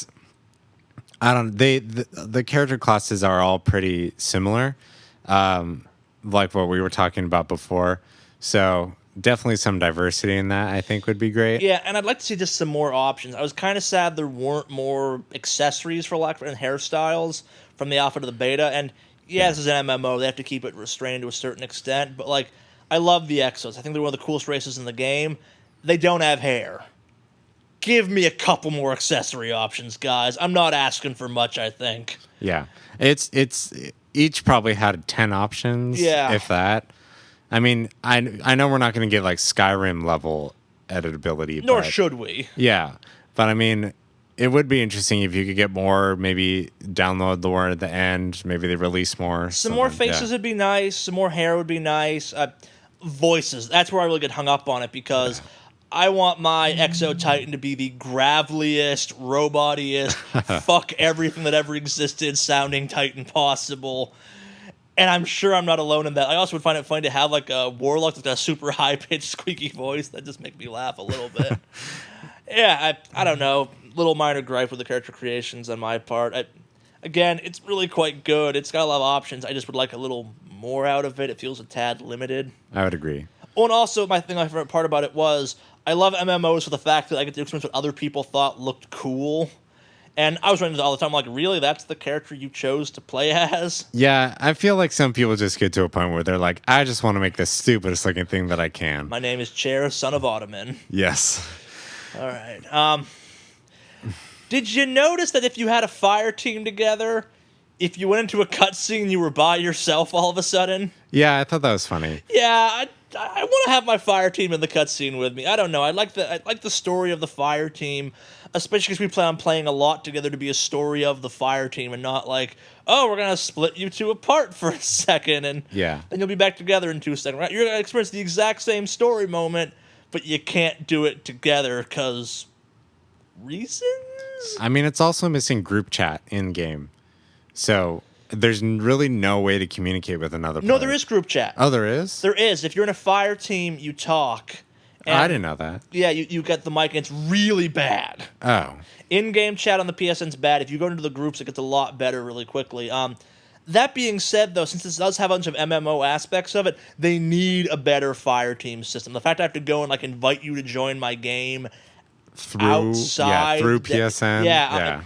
character classes are all pretty similar, like what we were talking about before. So definitely some diversity in that, I think, would be great. Yeah, and I'd like to see just some more options. I was kind of sad there weren't more accessories for lack of and hairstyles from the alpha to the beta. And yeah, this is an MMO; they have to keep it restrained to a certain extent. But like, I love the Exos. I think they're one of the coolest races in the game. They don't have hair. Give me a couple more accessory options, guys. I'm not asking for much, I think. Yeah. It's each probably had 10 options, if that. I mean, I know we're not going to get like Skyrim level editability. Nor should we. Yeah. But I mean, it would be interesting if you could get more, maybe download lore at the end. Maybe they release more. Some more faces would be nice. Some more hair would be nice. Voices. That's where I really get hung up on it because I want my Exo Titan to be the graveliest, robotiest, fuck everything that ever existed sounding Titan possible. And I'm sure I'm not alone in that. I also would find it funny to have like a warlock with a super high-pitched, squeaky voice. That just make me laugh a little bit. Yeah, I don't know. Little minor gripe with the character creations on my part. Again, it's really quite good. It's got a lot of options. I just would like a little more out of it. It feels a tad limited. I would agree. Oh, and also, my favorite part about it was I love MMOs for the fact that I get to experience what other people thought looked cool. And I was running this all the time. I'm like, really? That's the character you chose to play as? Yeah, I feel like some people just get to a point where they're like, I just want to make the stupidest looking thing that I can. My name is Chair, son of Ottoman. Yes. All right. Did you notice that if you had a fire team together, if you went into a cutscene, you were by yourself all of a sudden? Yeah, I thought that was funny. Yeah, I want to have my fire team in the cutscene with me. I don't know. I like the story of the fire team, especially because we plan on playing a lot together to be a story of the fire team and not like, oh, we're gonna split you two apart for a second and then you'll be back together in 2 seconds. Right? You're gonna experience the exact same story moment, but you can't do it together because reasons. I mean, it's also missing group chat in game, so there's really no way to communicate with another player. No, there is group chat. Oh, there is? There is. If you're in a fire team, you talk. And I didn't know that. Yeah, you get the mic, and it's really bad. Oh. In-game chat on the PSN's bad. If you go into the groups, it gets a lot better really quickly. That being said, though, since this does have a bunch of MMO aspects of it, they need a better fire team system. The fact I have to go and like invite you to join my game outside through PSN. Yeah.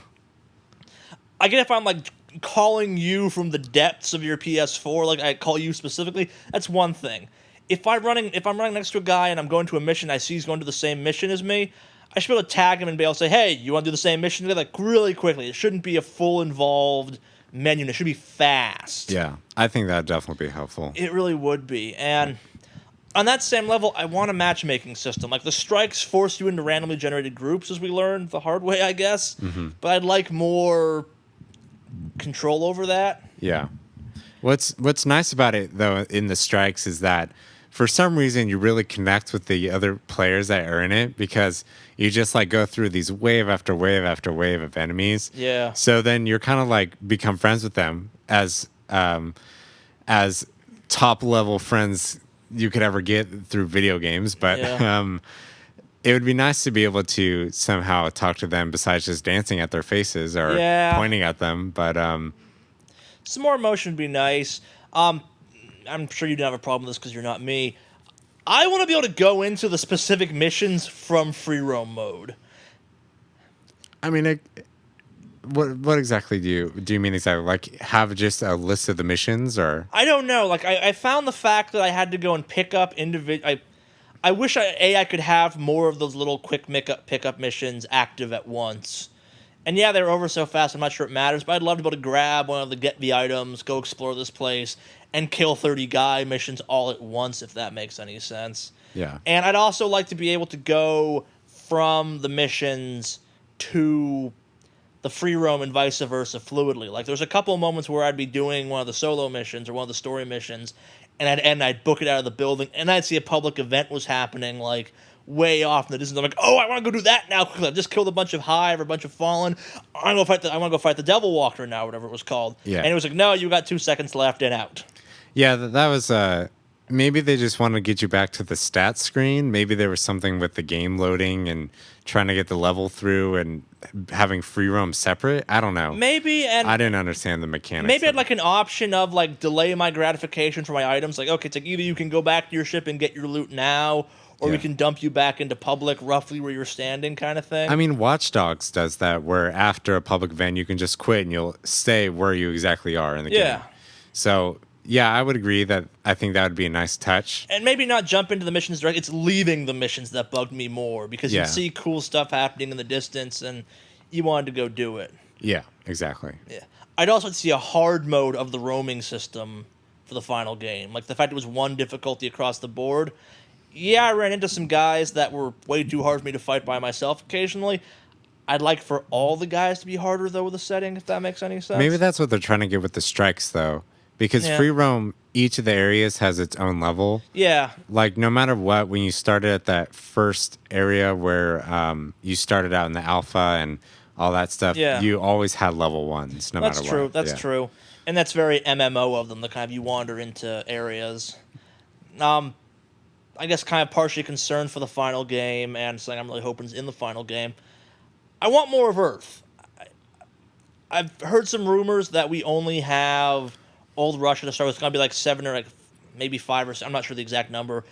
I get if I'm like calling you from the depths of your PS4, like I call you specifically, that's one thing. If I'm running next to a guy and I'm going to a mission, I see he's going to the same mission as me, I should be able to tag him and be able to say, hey, you want to do the same mission together? Like really quickly. It shouldn't be a full involved menu. It should be fast. Yeah, I think that'd definitely be helpful. It really would be. And on that same level, I want a matchmaking system. Like the strikes force you into randomly generated groups, as we learned the hard way, I guess. Mm-hmm. But I'd like more control over that. Yeah. What's nice about it though in the strikes is that for some reason you really connect with the other players that are in it because you just like go through these wave after wave after wave of enemies. Yeah. So then you're kind of like become friends with them as top level friends you could ever get through video games. But it would be nice to be able to somehow talk to them besides just dancing at their faces or pointing at them. But some more emotion would be nice. I'm sure you don't have a problem with this because you're not me. I want to be able to go into the specific missions from free roam mode. I mean, what exactly do you mean exactly? Like have just a list of the missions, or I don't know. Like I found the fact that I had to go and pick up individual. I wish I could have more of those little quick pickup missions active at once. And yeah, they're over so fast. I'm not sure it matters, but I'd love to be able to grab one of the get the items, go explore this place, and kill 30 guy missions all at once, if that makes any sense. yeah, And I'd also like to be able to go from the missions to the free roam and vice versa fluidly. Like there's a couple of moments where I'd be doing one of the solo missions or one of the story missions, and I'd book it out of the building, and I'd see a public event was happening like way off in the distance. I'm like, oh, I want to go do that now. Quickly, I've just killed a bunch of Hive or a bunch of Fallen. I want to go fight the Devil Walker now, whatever it was called. Yeah. And it was like, no, you got 2 seconds left and out. yeah. That was maybe they just wanted to get you back to the stats screen. Maybe there was something with the game loading and trying to get the level through and having free roam separate. I don't know. Maybe, and I didn't understand the mechanics. maybe I'd of like an option of like delay my gratification for my items. Like, okay, it's like either you can go back to your ship and get your loot now, or we Yeah. can dump you back into public roughly where you're standing, kind of thing. I mean, Watch Dogs does that, where after a public event, you can just quit and you'll stay where you exactly are in the Yeah. game. So, yeah, I would agree that I think that would be a nice touch. And maybe not jump into the missions direct. It's leaving the missions that bugged me more because Yeah. you see cool stuff happening in the distance and you wanted to go do it. Yeah, exactly. Yeah. I'd also like to see a hard mode of the roaming system for the final game. Like the fact it was one difficulty across the board. Yeah, I ran into some guys that were way too hard for me to fight by myself occasionally. I'd like for all the guys to be harder, though, with the setting, if that makes any sense. Maybe that's what they're trying to get with the strikes, though. Because Yeah. free roam, each of the areas has its own level. Yeah. Like, no matter what, when you started at that first area where you started out in the alpha and all that stuff, Yeah. you always had level ones, no That's matter true. what. That's Yeah. true. And that's very MMO of them, the kind of you wander into areas. I guess kind of partially concerned for the final game and something I'm really hoping is in the final game. I want more of Earth. I've heard some rumors that we only have Old Russia to start with. It's going to be like 7 or like maybe 5 or I'm not sure the exact number.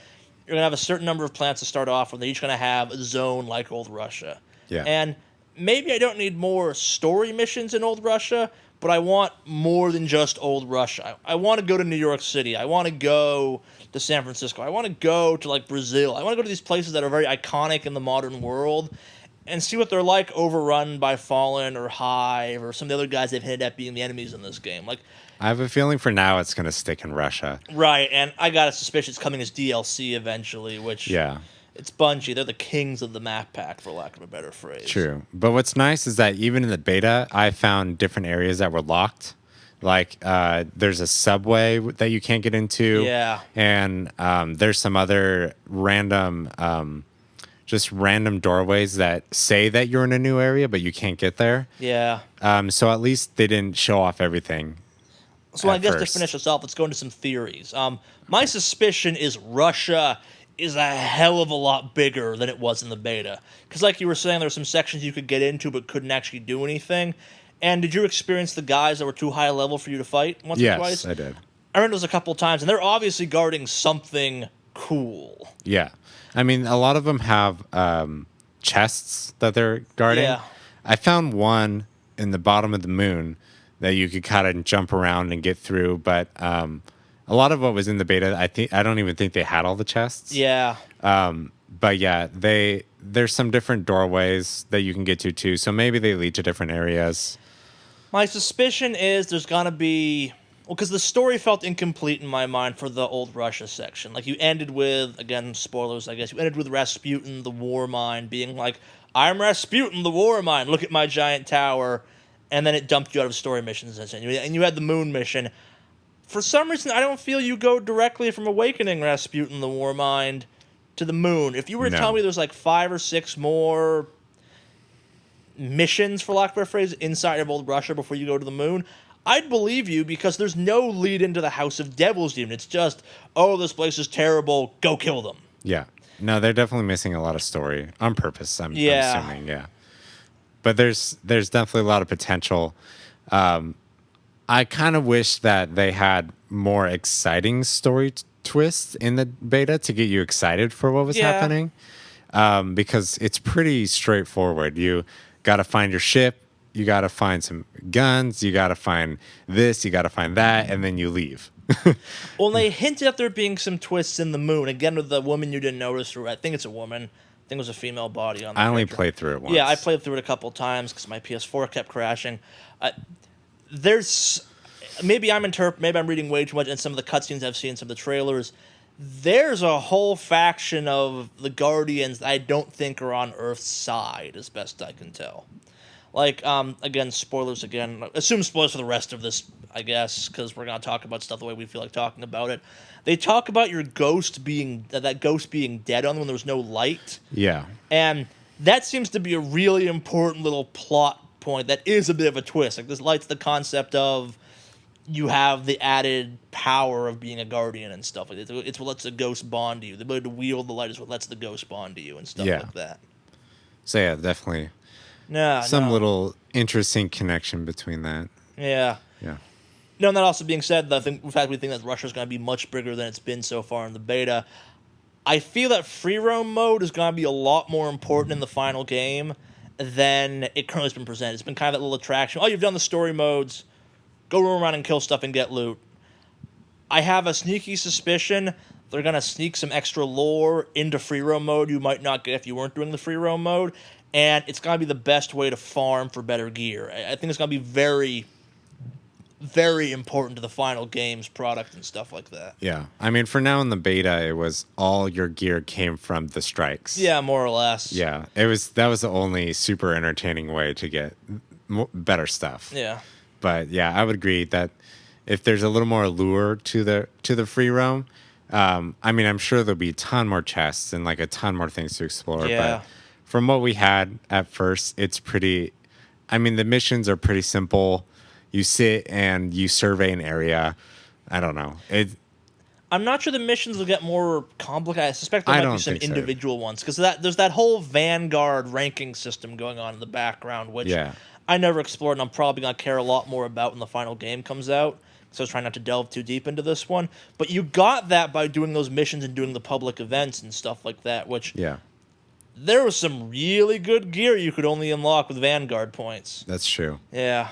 You're going to have a certain number of plants to start off with. They're each going to have a zone like Old Russia. Yeah. And maybe I don't need more story missions in Old Russia, but I want more than just Old Russia. I want to go to New York City. I want to go to San Francisco. I want to go to like Brazil. I want to go to these places that are very iconic in the modern world and see what they're like overrun by Fallen or Hive or some of the other guys they've hinted at being the enemies in this game. Like, I have a feeling for now it's going to stick in Russia. right, and I got a suspicion it's coming as DLC eventually, which Yeah. it's Bungie. They're the kings of the map pack, for lack of a better phrase. True. But what's nice is that even in the beta, I found different areas that were locked. Like there's a subway that you can't get into. Yeah. And there's some other just random doorways that say that you're in a new area, but you can't get there. Yeah. So at least they didn't show off everything. So I at guess first. to finish this off, let's go into some theories. My suspicion is Russia is a hell of a lot bigger than it was in the beta. Because like you were saying, there were some sections you could get into but couldn't actually do anything. And did you experience the guys that were too high level for you to fight once or twice? Yes, I did. I ran those a couple of times, and they're obviously guarding something cool. Yeah. I mean, a lot of them have chests that they're guarding. Yeah. I found one in the bottom of the moon that you could kind of jump around and get through, but a lot of what was in the beta, I don't even think they had all the chests. Yeah. But yeah, there's some different doorways that you can get to too, so maybe they lead to different areas. My suspicion is there's gonna be because the story felt incomplete in my mind for the old Russia section. Like you ended with, again, spoilers, I guess. You ended with Rasputin, the war mind, being like, "I'm Rasputin, the war mind. Look at my giant tower," and then it dumped you out of story missions and you had the moon mission. For some reason, I don't feel you go directly from awakening Rasputin, the war mind, to the moon. If you were to No. tell me there's like 5 or 6 more missions, for lack of a phrase, inside of old Russia before you go to the moon, I'd believe you because there's no lead into the House of Devils even. It's just, oh, this place is terrible, go kill them. Yeah. No, they're definitely missing a lot of story on purpose, I'm assuming, yeah. But there's definitely a lot of potential. I kind of wish that they had more exciting story twists in the beta to get you excited for what was Yeah. happening. Because it's pretty straightforward. got to find your ship, you got to find some guns, you got to find this, you got to find that, and then you leave. Well, they hinted at there being some twists in the moon. Again, with the woman you didn't notice, I think it's a woman. I think it was a female body on the I only character. played through it once. Yeah, I played through it a couple times because my PS4 kept crashing. There's maybe I'm reading way too much in some of the cutscenes I've seen, some of the trailers. There's a whole faction of the Guardians that I don't think are on Earth's side, as best I can tell. Like, again, spoilers again. Assume spoilers for the rest of this, I guess, because we're going to talk about stuff the way we feel like talking about it. They talk about your ghost being, that ghost being dead on when there was no light. Yeah. And that seems to be a really important little plot point that is a bit of a twist. Like, this light's the concept of you have the added power of being a guardian and stuff like that. It's what lets the ghost bond to you. The ability to wield the light is what lets the ghost bond to you and stuff like that. So, yeah, definitely. Some little interesting connection between that. Yeah. Yeah. No, and that also being said, we think that Russia's going to be much bigger than it's been so far in the beta. I feel that free roam mode is going to be a lot more important in the final game than it currently has been presented. It's been kind of that little attraction. Oh, you've done the story modes. Go roam around and kill stuff and get loot. I have a sneaky suspicion they're going to sneak some extra lore into free roam mode you might not get if you weren't doing the free roam mode, and it's going to be the best way to farm for better gear. I think it's going to be very, very important to the final game's product and stuff like that. Yeah. I mean, for now in the beta, it was all your gear came from the strikes. Yeah, more or less. Yeah. That was the only super entertaining way to get better stuff. Yeah. But yeah, I would agree that if there's a little more allure to the free roam, I mean, I'm sure there'll be a ton more chests and like a ton more things to explore. Yeah. But from what we had at first, it's pretty. I mean, the missions are pretty simple. You sit and you survey an area. I don't know. I'm not sure the missions will get more complicated. I suspect there might be some individual ones because there's that whole Vanguard ranking system going on in the background, which I never explored, and I'm probably going to care a lot more about when the final game comes out. So I was trying not to delve too deep into this one. But you got that by doing those missions and doing the public events and stuff like that, which there was some really good gear you could only unlock with Vanguard points. That's true. Yeah.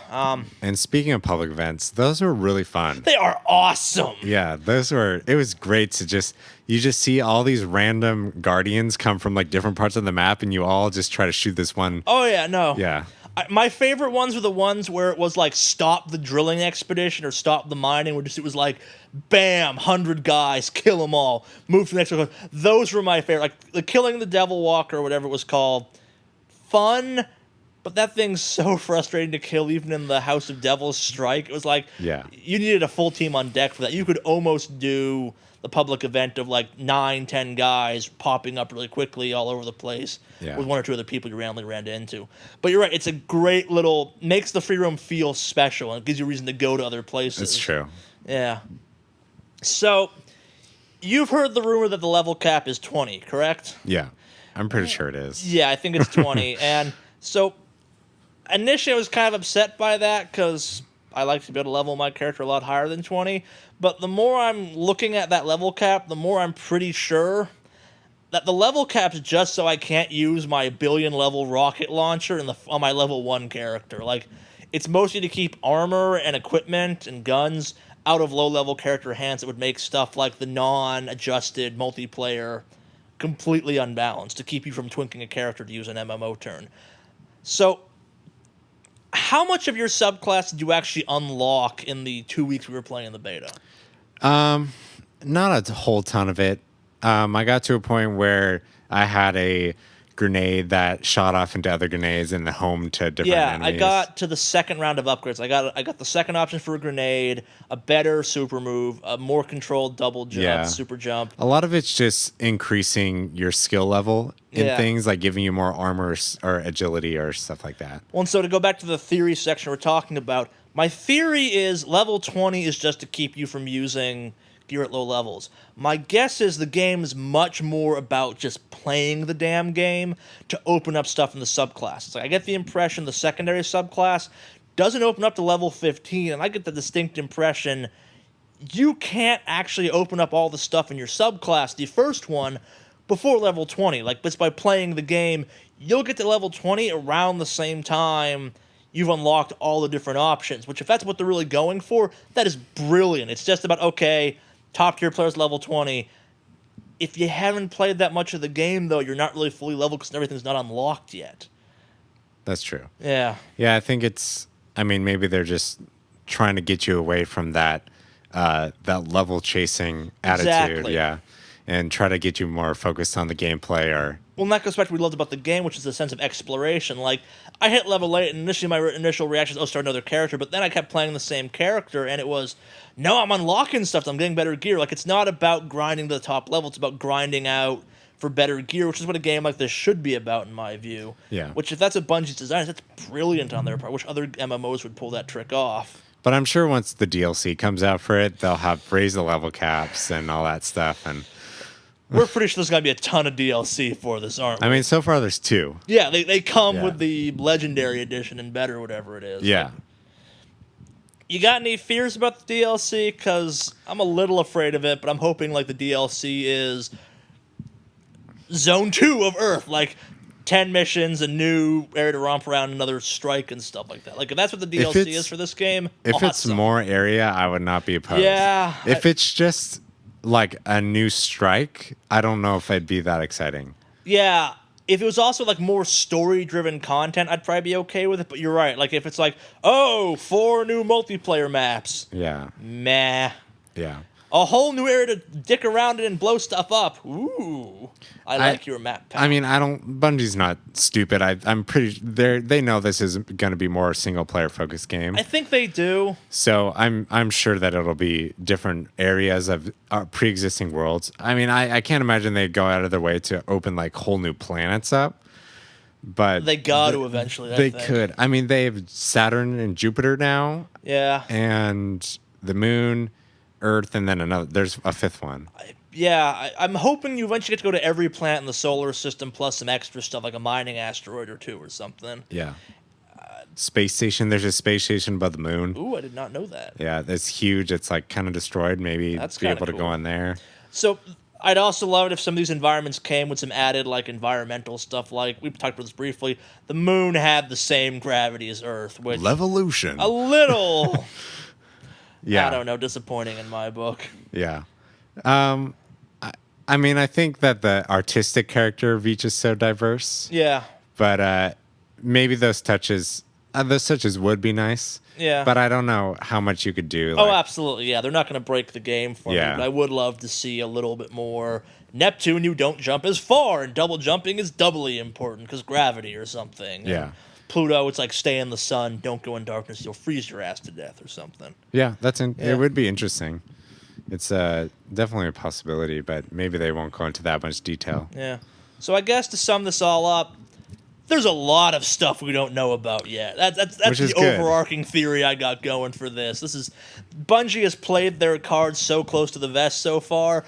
And speaking of public events, those were really fun. They are awesome. Yeah, it was great to you just see all these random guardians come from like different parts of the map and you all just try to shoot this one. Oh, yeah, no. Yeah. My favorite ones were the ones where it was like stop the drilling expedition or stop the mining, where it was like, bam, 100 guys, kill them all, move to the next one. Those were my favorite. Like the killing the Devil Walker or whatever it was called. Fun, but that thing's so frustrating to kill even in the House of Devils strike. It was like you needed a full team on deck for that. You could almost do the public event of like 9-10 guys popping up really quickly all over the place with one or two other people you randomly ran into. But you're right, it's a great makes the free roam feel special and it gives you a reason to go to other places. That's true. Yeah. So you've heard the rumor that the level cap is 20, correct? Yeah. I'm pretty sure it is. Yeah, I think it's 20. And so initially I was kind of upset by that because I like to be able to level my character a lot higher than 20. But the more I'm looking at that level cap, the more I'm pretty sure that the level cap's just so I can't use my billion level rocket launcher on my level 1 character. Like, it's mostly to keep armor and equipment and guns out of low level character hands that would make stuff like the non-adjusted multiplayer completely unbalanced to keep you from twinking a character to use an MMO turn. So how much of your subclass did you actually unlock in the 2 weeks we were playing in the beta? Not a whole ton of it. I got to a point where I had a grenade that shot off into other grenades and home to different enemies. I got to the second round of upgrades. I got the second option for a grenade, a better super move, a more controlled double jump, super jump. A lot of it's just increasing your skill level in things, like giving you more armor or agility or stuff like that. Well, and so to go back to the theory section we're talking about, my theory is level 20 is just to keep you from using gear at low levels. My guess is the game is much more about just playing the damn game to open up stuff in the subclasses. Like, I get the impression the secondary subclass doesn't open up to level 15, and I get the distinct impression you can't actually open up all the stuff in your subclass, the first one, before level 20. Like, just by playing the game, you'll get to level 20 around the same time you've unlocked all the different options, which if that's what they're really going for, that is brilliant. It's just about, okay, top tier players level 20. If you haven't played that much of the game, though, you're not really fully leveled because everything's not unlocked yet. That's true. Yeah. Yeah, I think maybe they're just trying to get you away from that level chasing attitude. Exactly. Yeah. And try to get you more focused on the gameplay Well, and that goes back to what we loved about the game, which is the sense of exploration. Like, I hit level 8, and initially my initial reaction was, start another character, but then I kept playing the same character, and it was, no, I'm unlocking stuff, I'm getting better gear. Like, it's not about grinding to the top level, it's about grinding out for better gear, which is what a game like this should be about, in my view. Yeah. Which, if that's what Bungie's design is, that's brilliant on their part. I wish other MMOs would pull that trick off. But I'm sure once the DLC comes out for it, they'll have raise the level caps and all that stuff. And we're pretty sure there's going to be a ton of DLC for this, aren't we? I mean, so far there's 2. Yeah, they come with the Legendary Edition and better, whatever it is. Yeah. Like, you got any fears about the DLC? Because I'm a little afraid of it, but I'm hoping like the DLC is Zone 2 of Earth, like 10 missions, a new area to romp around, another strike and stuff like that. Like, if that's what the DLC is for this game, if awesome. It's more area, I would not be opposed. Yeah. If it's just like a new strike, I don't know if I'd be that exciting. Yeah. If it was also like more story-driven content, I'd probably be okay with it. But you're right. Like, if it's like, 4 new multiplayer maps. Yeah. Meh. Yeah. A whole new area to dick around in and blow stuff up. Ooh. I like your map pack. I mean, Bungie's not stupid. I'm pretty. They know this is going to be more a single player focused game. I think they do. So I'm sure that it'll be different areas of pre-existing worlds. I mean, I can't imagine they'd go out of their way to open like whole new planets up. But they got to eventually. They could. I mean, they have Saturn and Jupiter now. Yeah. And the Moon, Earth, and then another. There's a 5th one. I'm hoping you eventually get to go to every planet in the solar system, plus some extra stuff like a mining asteroid or 2 or something. Yeah. Space station. There's a space station above the moon. Ooh, I did not know that. Yeah, it's huge. It's like kind of destroyed. Maybe That's be able to cool. go in there. So I'd also love it if some of these environments came with some added like environmental stuff. Like we talked about this briefly. The moon had the same gravity as Earth, which Levolution. a little. Yeah. I don't know. Disappointing in my book. Yeah. I mean, I think that the artistic character of each is so diverse. Yeah. But maybe those touches would be nice. Yeah. But I don't know how much you could do. Oh, absolutely. Yeah, they're not going to break the game for me. Yeah. But I would love to see a little bit more. Neptune, you don't jump as far, and double jumping is doubly important because gravity or something. Yeah. And Pluto, it's like stay in the sun, don't go in darkness, you'll freeze your ass to death or something. Yeah, it would be interesting. It's definitely a possibility, but maybe they won't go into that much detail. Yeah. So I guess to sum this all up, there's a lot of stuff we don't know about yet. That's the overarching theory I got going for this. Bungie has played their cards so close to the vest so far.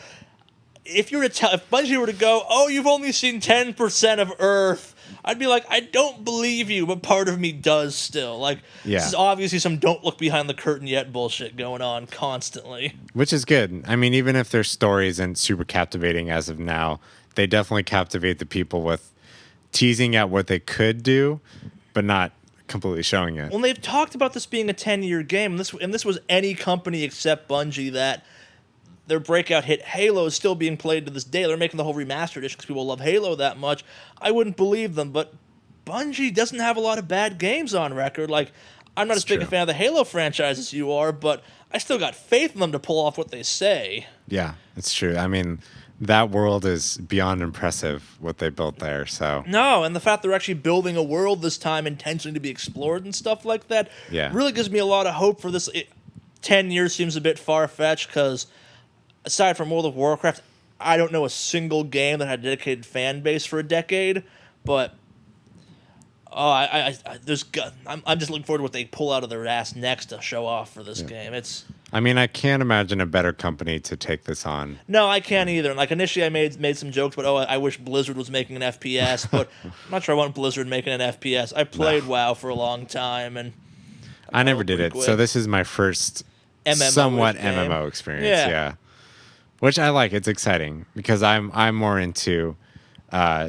If Bungie were to go, you've only seen 10% of Earth, I'd be like, I don't believe you, but part of me does still. Like, This is obviously some don't look behind the curtain yet bullshit going on constantly. Which is good. I mean, even if their story isn't super captivating as of now, they definitely captivate the people with teasing out what they could do, but not completely showing it. Well, they've talked about this being a 10-year game, and this was any company except Bungie that their breakout hit Halo is still being played to this day. They're making the whole remastered edition because people love Halo that much. I wouldn't believe them, but Bungie doesn't have a lot of bad games on record. Like, I'm not as big a fan of the Halo franchise as you are, but I still got faith in them to pull off what they say. Yeah, it's true. I mean, that world is beyond impressive, what they built there. So No, and the fact they're actually building a world this time intentionally to be explored and stuff like that really gives me a lot of hope for this. 10 years seems a bit far-fetched because aside from World of Warcraft, I don't know a single game that had a dedicated fan base for a decade, but I'm just looking forward to what they pull out of their ass next to show off for this game. I mean, I can't imagine a better company to take this on. No, I can't either. Like initially, I made some jokes, but I wish Blizzard was making an FPS. But I'm not sure I want Blizzard making an FPS. I played WoW for a long time, and I never did it. So this is my first MMO somewhat game. MMO experience. Yeah. which I like. It's exciting because I'm more into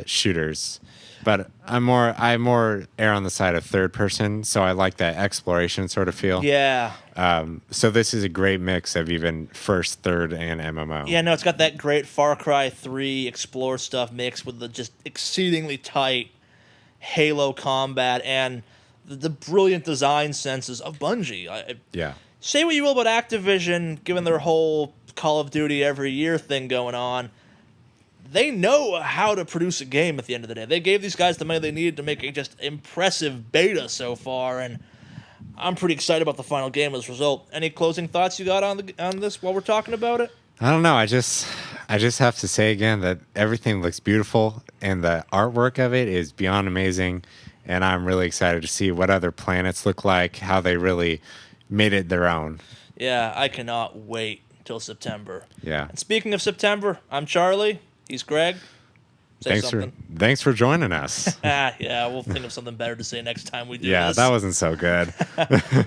shooters, but I more err on the side of third person, so I like that exploration sort of feel. Yeah. So this is a great mix of even first, third, and MMO. Yeah, no, it's got that great Far Cry 3 explore stuff mixed with the just exceedingly tight Halo combat and the brilliant design senses of Bungie. Yeah. Say what you will about Activision, given their whole Call of Duty every year thing going on, they know how to produce a game at the end of the day. They gave these guys the money they needed to make a just impressive beta so far, and I'm pretty excited about the final game as a result. Any closing thoughts you got on this while we're talking about it? I don't know. I just have to say again that everything looks beautiful and the artwork of it is beyond amazing. And I'm really excited to see what other planets look like, how they really made it their own. Yeah, I cannot wait till September. Yeah. And speaking of September, I'm Charlie. He's Greg. Say something. Thanks for joining us. Yeah, we'll think of something better to say next time we do Yeah, this. that wasn't so good. Yeah.